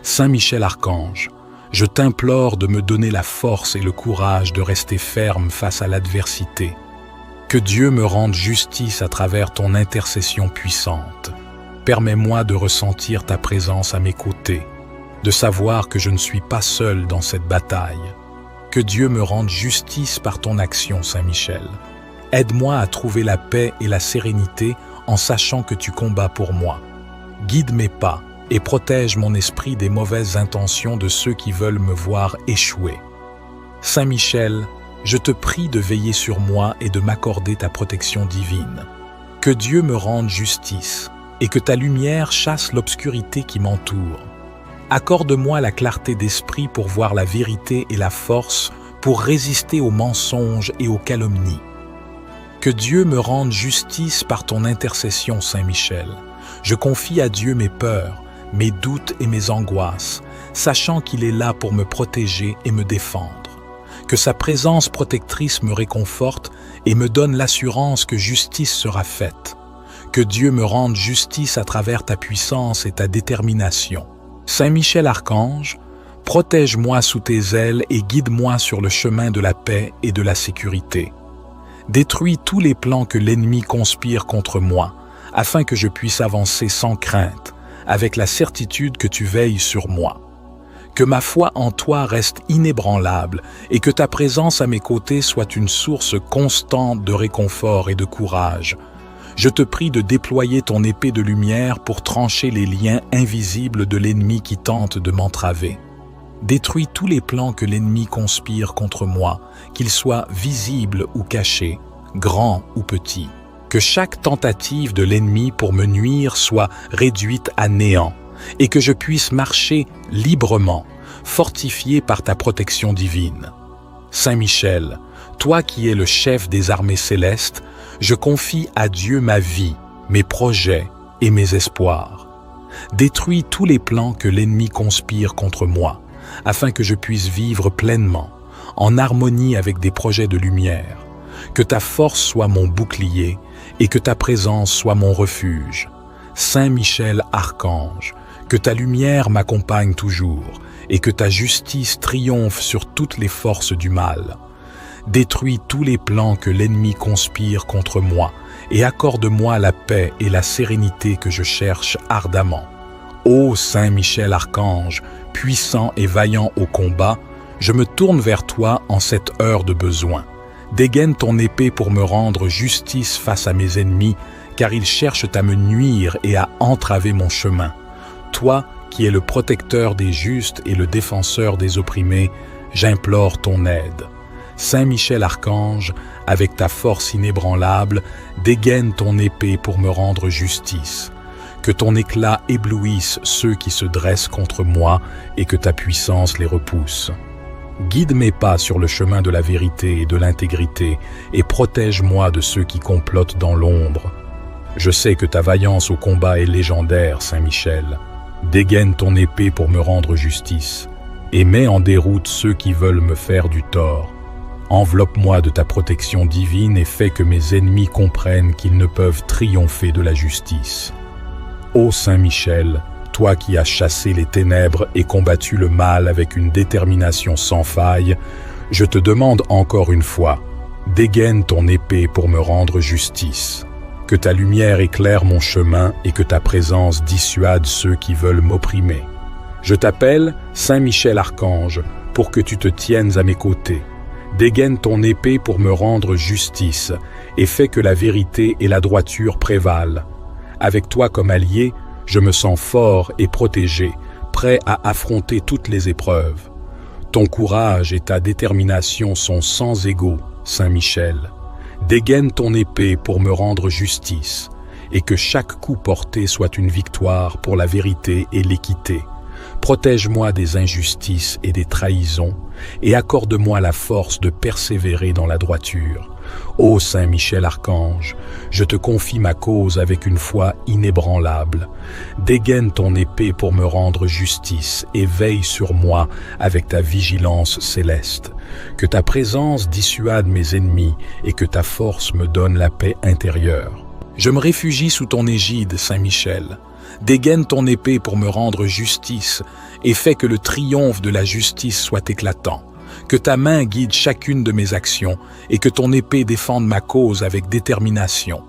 [SPEAKER 1] Saint Michel Archange, je t'implore de me donner la force et le courage de rester ferme face à l'adversité. Que Dieu me rende justice à travers ton intercession puissante. Permets-moi de ressentir ta présence à mes côtés, de savoir que je ne suis pas seul dans cette bataille. Que Dieu me rende justice par ton action, Saint Michel. Aide-moi à trouver la paix et la sérénité en sachant que tu combats pour moi. Guide mes pas et protège mon esprit des mauvaises intentions de ceux qui veulent me voir échouer. Saint Michel, je te prie de veiller sur moi et de m'accorder ta protection divine. Que Dieu me rende justice et que ta lumière chasse l'obscurité qui m'entoure. Accorde-moi la clarté d'esprit pour voir la vérité et la force pour résister aux mensonges et aux calomnies. Que Dieu me rende justice par ton intercession, Saint Michel. Je confie à Dieu mes peurs, mes doutes et mes angoisses, sachant qu'il est là pour me protéger et me défendre. Que sa présence protectrice me réconforte et me donne l'assurance que justice sera faite. Que Dieu me rende justice à travers ta puissance et ta détermination. Saint Michel Archange, protège-moi sous tes ailes et guide-moi sur le chemin de la paix et de la sécurité. Détruis tous les plans que l'ennemi conspire contre moi, afin que je puisse avancer sans crainte, avec la certitude que tu veilles sur moi. Que ma foi en toi reste inébranlable et que ta présence à mes côtés soit une source constante de réconfort et de courage. Je te prie de déployer ton épée de lumière pour trancher les liens invisibles de l'ennemi qui tente de m'entraver. Détruis tous les plans que l'ennemi conspire contre moi, qu'ils soient visibles ou cachés, grands ou petits. Que chaque tentative de l'ennemi pour me nuire soit réduite à néant et que je puisse marcher librement, fortifié par ta protection divine. Saint Michel, toi qui es le chef des armées célestes, je confie à Dieu ma vie, mes projets et mes espoirs. Détruis tous les plans que l'ennemi conspire contre moi, afin que je puisse vivre pleinement, en harmonie avec des projets de lumière. Que ta force soit mon bouclier et que ta présence soit mon refuge. Saint Michel Archange, que ta lumière m'accompagne toujours et que ta justice triomphe sur toutes les forces du mal. Détruis tous les plans que l'ennemi conspire contre moi et accorde-moi la paix et la sérénité que je cherche ardemment. Ô Saint Michel Archange, puissant et vaillant au combat, je me tourne vers toi en cette heure de besoin. Dégaine ton épée pour me rendre justice face à mes ennemis, car ils cherchent à me nuire et à entraver mon chemin. Toi, qui es le protecteur des justes et le défenseur des opprimés, j'implore ton aide. Saint Michel Archange, avec ta force inébranlable, dégaine ton épée pour me rendre justice. Que ton éclat éblouisse ceux qui se dressent contre moi et que ta puissance les repousse. Guide mes pas sur le chemin de la vérité et de l'intégrité et protège-moi de ceux qui complotent dans l'ombre. Je sais que ta vaillance au combat est légendaire, Saint Michel. Dégaine ton épée pour me rendre justice et mets en déroute ceux qui veulent me faire du tort. Enveloppe-moi de ta protection divine et fais que mes ennemis comprennent qu'ils ne peuvent triompher de la justice. Ô Saint Michel, toi qui as chassé les ténèbres et combattu le mal avec une détermination sans faille, je te demande encore une fois, dégaine ton épée pour me rendre justice. Que ta lumière éclaire mon chemin et que ta présence dissuade ceux qui veulent m'opprimer. Je t'appelle Saint Michel Archange pour que tu te tiennes à mes côtés. Dégaine ton épée pour me rendre justice et fais que la vérité et la droiture prévalent. Avec toi comme allié, je me sens fort et protégé, prêt à affronter toutes les épreuves. Ton courage et ta détermination sont sans égaux, Saint Michel. Dégaine ton épée pour me rendre justice et que chaque coup porté soit une victoire pour la vérité et l'équité. Protège-moi des injustices et des trahisons et accorde-moi la force de persévérer dans la droiture. Ô Saint Michel Archange, je te confie ma cause avec une foi inébranlable. Dégaine ton épée pour me rendre justice et veille sur moi avec ta vigilance céleste. Que ta présence dissuade mes ennemis et que ta force me donne la paix intérieure. Je me réfugie sous ton égide, Saint Michel. Dégaine ton épée pour me rendre justice et fais que le triomphe de la justice soit éclatant. Que ta main guide chacune de mes actions et que ton épée défende ma cause avec détermination.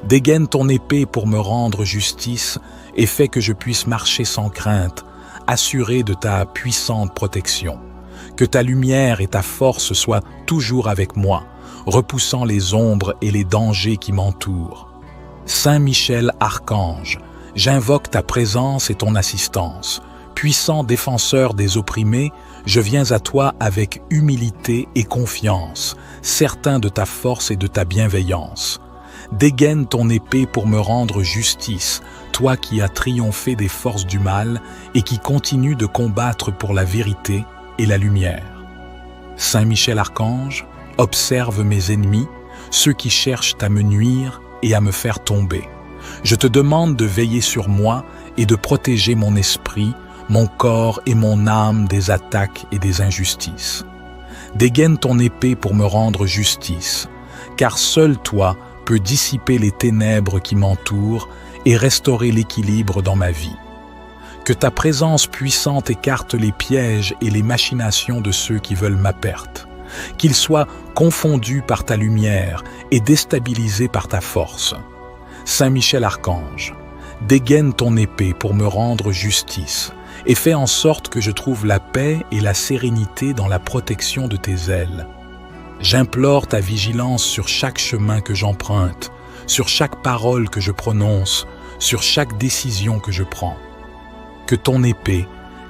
[SPEAKER 1] Dégaine ton épée pour me rendre justice et fais que je puisse marcher sans crainte, assuré de ta puissante protection. Que ta lumière et ta force soient toujours avec moi, repoussant les ombres et les dangers qui m'entourent. Saint Michel Archange, j'invoque ta présence et ton assistance. Puissant défenseur des opprimés, je viens à toi avec humilité et confiance, certain de ta force et de ta bienveillance. Dégaine ton épée pour me rendre justice, toi qui as triomphé des forces du mal et qui continues de combattre pour la vérité et la lumière. Saint Michel Archange, observe mes ennemis, ceux qui cherchent à me nuire et à me faire tomber. Je te demande de veiller sur moi et de protéger mon esprit, mon corps et mon âme des attaques et des injustices. Dégaine ton épée pour me rendre justice, car seul toi peux dissiper les ténèbres qui m'entourent et restaurer l'équilibre dans ma vie. Que ta présence puissante écarte les pièges et les machinations de ceux qui veulent ma perte, qu'ils soient confondus par ta lumière et déstabilisés par ta force. Saint Michel Archange, dégaine ton épée pour me rendre justice et fais en sorte que je trouve la paix et la sérénité dans la protection de tes ailes. J'implore ta vigilance sur chaque chemin que j'emprunte, sur chaque parole que je prononce, sur chaque décision que je prends. Que ton épée,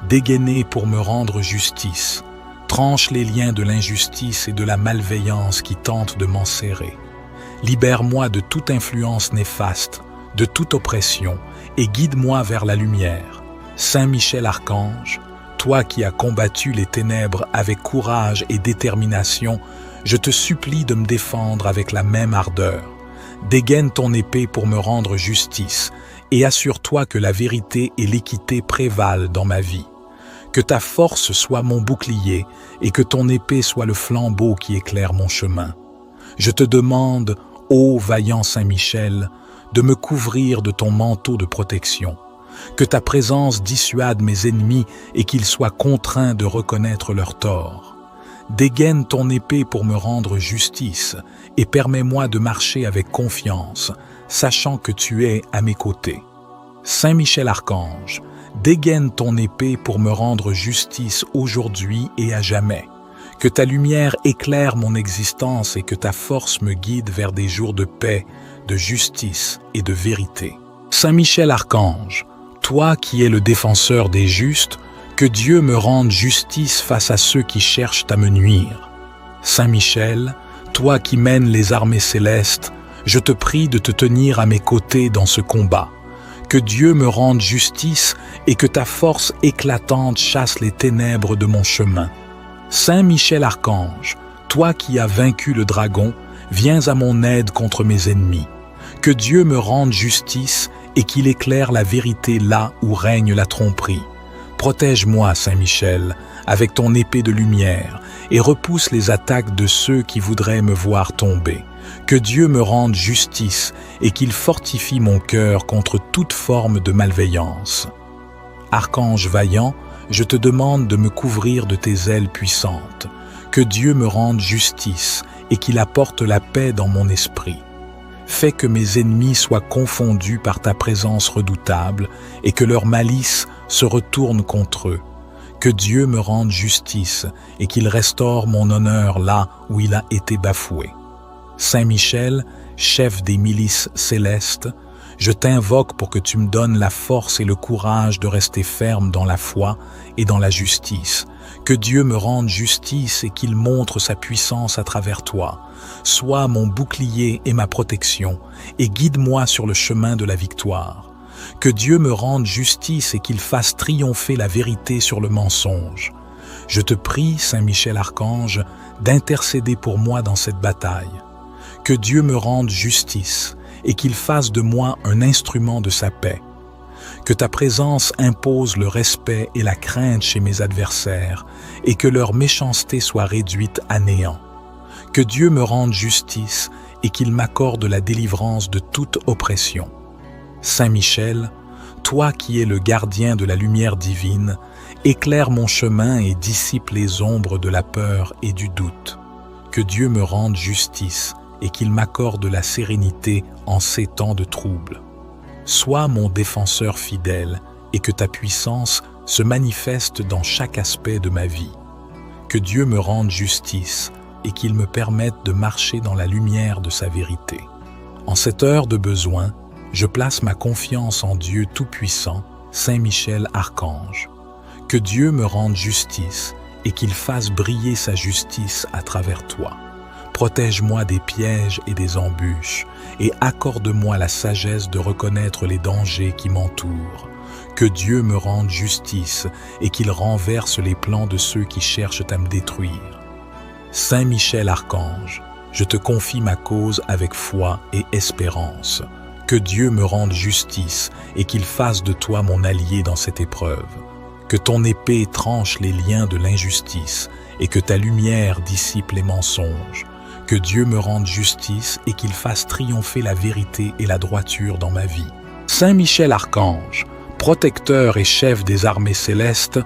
[SPEAKER 1] dégainée pour me rendre justice, tranche les liens de l'injustice et de la malveillance qui tentent de m'enserrer. Libère-moi de toute influence néfaste, de toute oppression, et guide-moi vers la lumière. Saint Michel Archange, toi qui as combattu les ténèbres avec courage et détermination, je te supplie de me défendre avec la même ardeur. Dégaine ton épée pour me rendre justice, et assure-toi que la vérité et l'équité prévalent dans ma vie. Que ta force soit mon bouclier, et que ton épée soit le flambeau qui éclaire mon chemin. Je te demande, ô vaillant Saint Michel, de me couvrir de ton manteau de protection, que ta présence dissuade mes ennemis et qu'ils soient contraints de reconnaître leur tort. Dégaine ton épée pour me rendre justice et permets-moi de marcher avec confiance, sachant que tu es à mes côtés. Saint Michel Archange, dégaine ton épée pour me rendre justice aujourd'hui et à jamais. Que ta lumière éclaire mon existence et que ta force me guide vers des jours de paix, de justice et de vérité. Saint Michel Archange, toi qui es le défenseur des justes, que Dieu me rende justice face à ceux qui cherchent à me nuire. Saint Michel, toi qui mènes les armées célestes, je te prie de te tenir à mes côtés dans ce combat. Que Dieu me rende justice et que ta force éclatante chasse les ténèbres de mon chemin. Saint Michel Archange, toi qui as vaincu le dragon, viens à mon aide contre mes ennemis. Que Dieu me rende justice et qu'il éclaire la vérité là où règne la tromperie. Protège-moi, Saint Michel, avec ton épée de lumière et repousse les attaques de ceux qui voudraient me voir tomber. Que Dieu me rende justice et qu'il fortifie mon cœur contre toute forme de malveillance. Archange vaillant, je te demande de me couvrir de tes ailes puissantes. Que Dieu me rende justice et qu'il apporte la paix dans mon esprit. Fais que mes ennemis soient confondus par ta présence redoutable et que leur malice se retourne contre eux. Que Dieu me rende justice et qu'il restaure mon honneur là où il a été bafoué. Saint Michel, chef des milices célestes, je t'invoque pour que tu me donnes la force et le courage de rester ferme dans la foi et dans la justice. Que Dieu me rende justice et qu'il montre sa puissance à travers toi. Sois mon bouclier et ma protection, et guide-moi sur le chemin de la victoire. Que Dieu me rende justice et qu'il fasse triompher la vérité sur le mensonge. Je te prie, Saint Michel Archange, d'intercéder pour moi dans cette bataille. Que Dieu me rende justice et qu'il fasse de moi un instrument de sa paix. Que ta présence impose le respect et la crainte chez mes adversaires et que leur méchanceté soit réduite à néant. Que Dieu me rende justice et qu'il m'accorde la délivrance de toute oppression. Saint Michel, toi qui es le gardien de la lumière divine, éclaire mon chemin et dissipe les ombres de la peur et du doute. Que Dieu me rende justice et qu'il m'accorde la sérénité en ces temps de trouble. Sois mon défenseur fidèle et que ta puissance se manifeste dans chaque aspect de ma vie. Que Dieu me rende justice et qu'il me permette de marcher dans la lumière de sa vérité. En cette heure de besoin, je place ma confiance en Dieu Tout-Puissant, Saint Michel Archange. Que Dieu me rende justice et qu'il fasse briller sa justice à travers toi. Protège-moi des pièges et des embûches et accorde-moi la sagesse de reconnaître les dangers qui m'entourent. Que Dieu me rende justice et qu'il renverse les plans de ceux qui cherchent à me détruire. Saint Michel Archange, je te confie ma cause avec foi et espérance. Que Dieu me rende justice et qu'il fasse de toi mon allié dans cette épreuve. Que ton épée tranche les liens de l'injustice et que ta lumière dissipe les mensonges. Que Dieu me rende justice et qu'il fasse triompher la vérité et la droiture dans ma vie. Saint Michel Archange, protecteur et chef des armées célestes,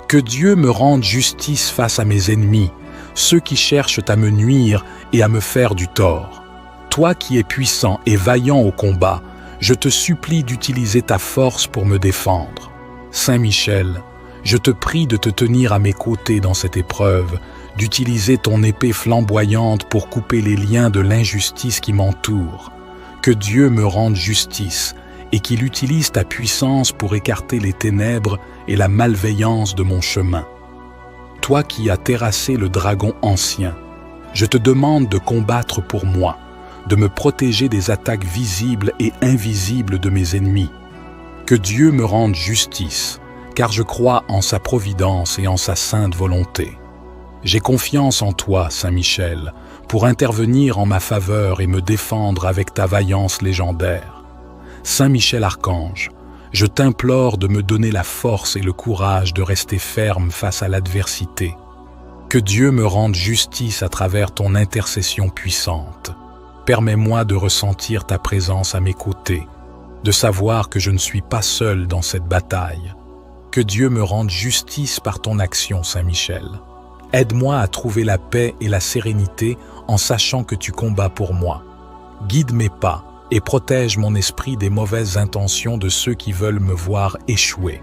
[SPEAKER 1] que Dieu me rende justice face à mes ennemis, ceux qui cherchent à me nuire et à me faire du tort. Toi qui es puissant et vaillant au combat, je te supplie d'utiliser ta force pour me défendre. Saint Michel, je te prie de te tenir à mes côtés dans cette épreuve, d'utiliser ton épée flamboyante pour couper les liens de l'injustice qui m'entoure. Que Dieu me rende justice et qu'il utilise ta puissance pour écarter les ténèbres et la malveillance de mon chemin. Toi qui as terrassé le dragon ancien, je te demande de combattre pour moi, de me protéger des attaques visibles et invisibles de mes ennemis. Que Dieu me rende justice, car je crois en sa providence et en sa sainte volonté. J'ai confiance en toi, Saint Michel, pour intervenir en ma faveur et me défendre avec ta vaillance légendaire. Saint Michel Archange, je t'implore de me donner la force et le courage de rester ferme face à l'adversité. Que Dieu me rende justice à travers ton intercession puissante. Permets-moi de ressentir ta présence à mes côtés, de savoir que je ne suis pas seul dans cette bataille. Que Dieu me rende justice par ton action, Saint Michel. Aide-moi à trouver la paix et la sérénité en sachant que tu combats pour moi. Guide mes pas et protège mon esprit des mauvaises intentions de ceux qui veulent me voir échouer.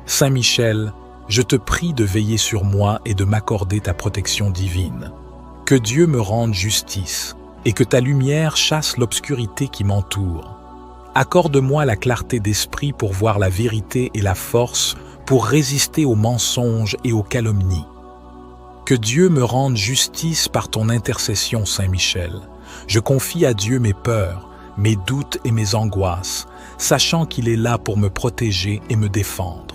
[SPEAKER 1] Saint Michel, je te prie de veiller sur moi et de m'accorder ta protection divine. Que Dieu me rende justice et que ta lumière chasse l'obscurité qui m'entoure. Accorde-moi la clarté d'esprit pour voir la vérité et la force pour résister aux mensonges et aux calomnies. Que Dieu me rende justice par ton intercession, Saint Michel. Je confie à Dieu mes peurs, mes doutes et mes angoisses, sachant qu'il est là pour me protéger et me défendre.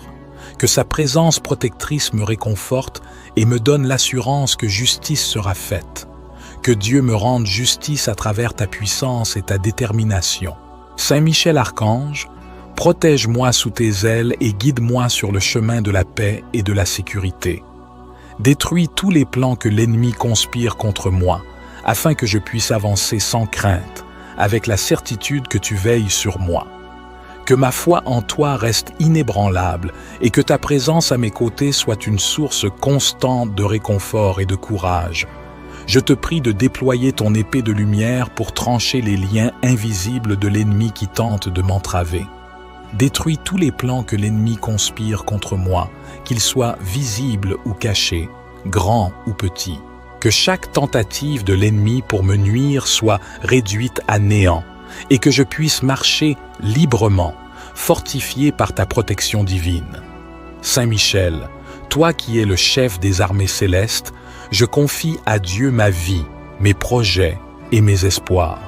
[SPEAKER 1] Que sa présence protectrice me réconforte et me donne l'assurance que justice sera faite. Que Dieu me rende justice à travers ta puissance et ta détermination. Saint Michel Archange, protège-moi sous tes ailes et guide-moi sur le chemin de la paix et de la sécurité. Détruis tous les plans que l'ennemi conspire contre moi, afin que je puisse avancer sans crainte, avec la certitude que tu veilles sur moi. Que ma foi en toi reste inébranlable et que ta présence à mes côtés soit une source constante de réconfort et de courage. Je te prie de déployer ton épée de lumière pour trancher les liens invisibles de l'ennemi qui tente de m'entraver. Détruis tous les plans que l'ennemi conspire contre moi, qu'ils soient visibles ou cachés, grands ou petits. Que chaque tentative de l'ennemi pour me nuire soit réduite à néant et que je puisse marcher librement, fortifié par ta protection divine. Saint Michel, toi qui es le chef des armées célestes, je confie à Dieu ma vie, mes projets et mes espoirs.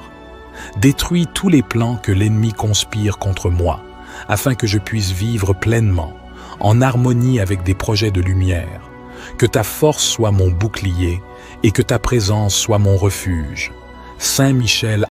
[SPEAKER 1] Détruis tous les plans que l'ennemi conspire contre moi, afin que je puisse vivre pleinement, en harmonie avec des projets de lumière. Que ta force soit mon bouclier et que ta présence soit mon refuge. Saint Michel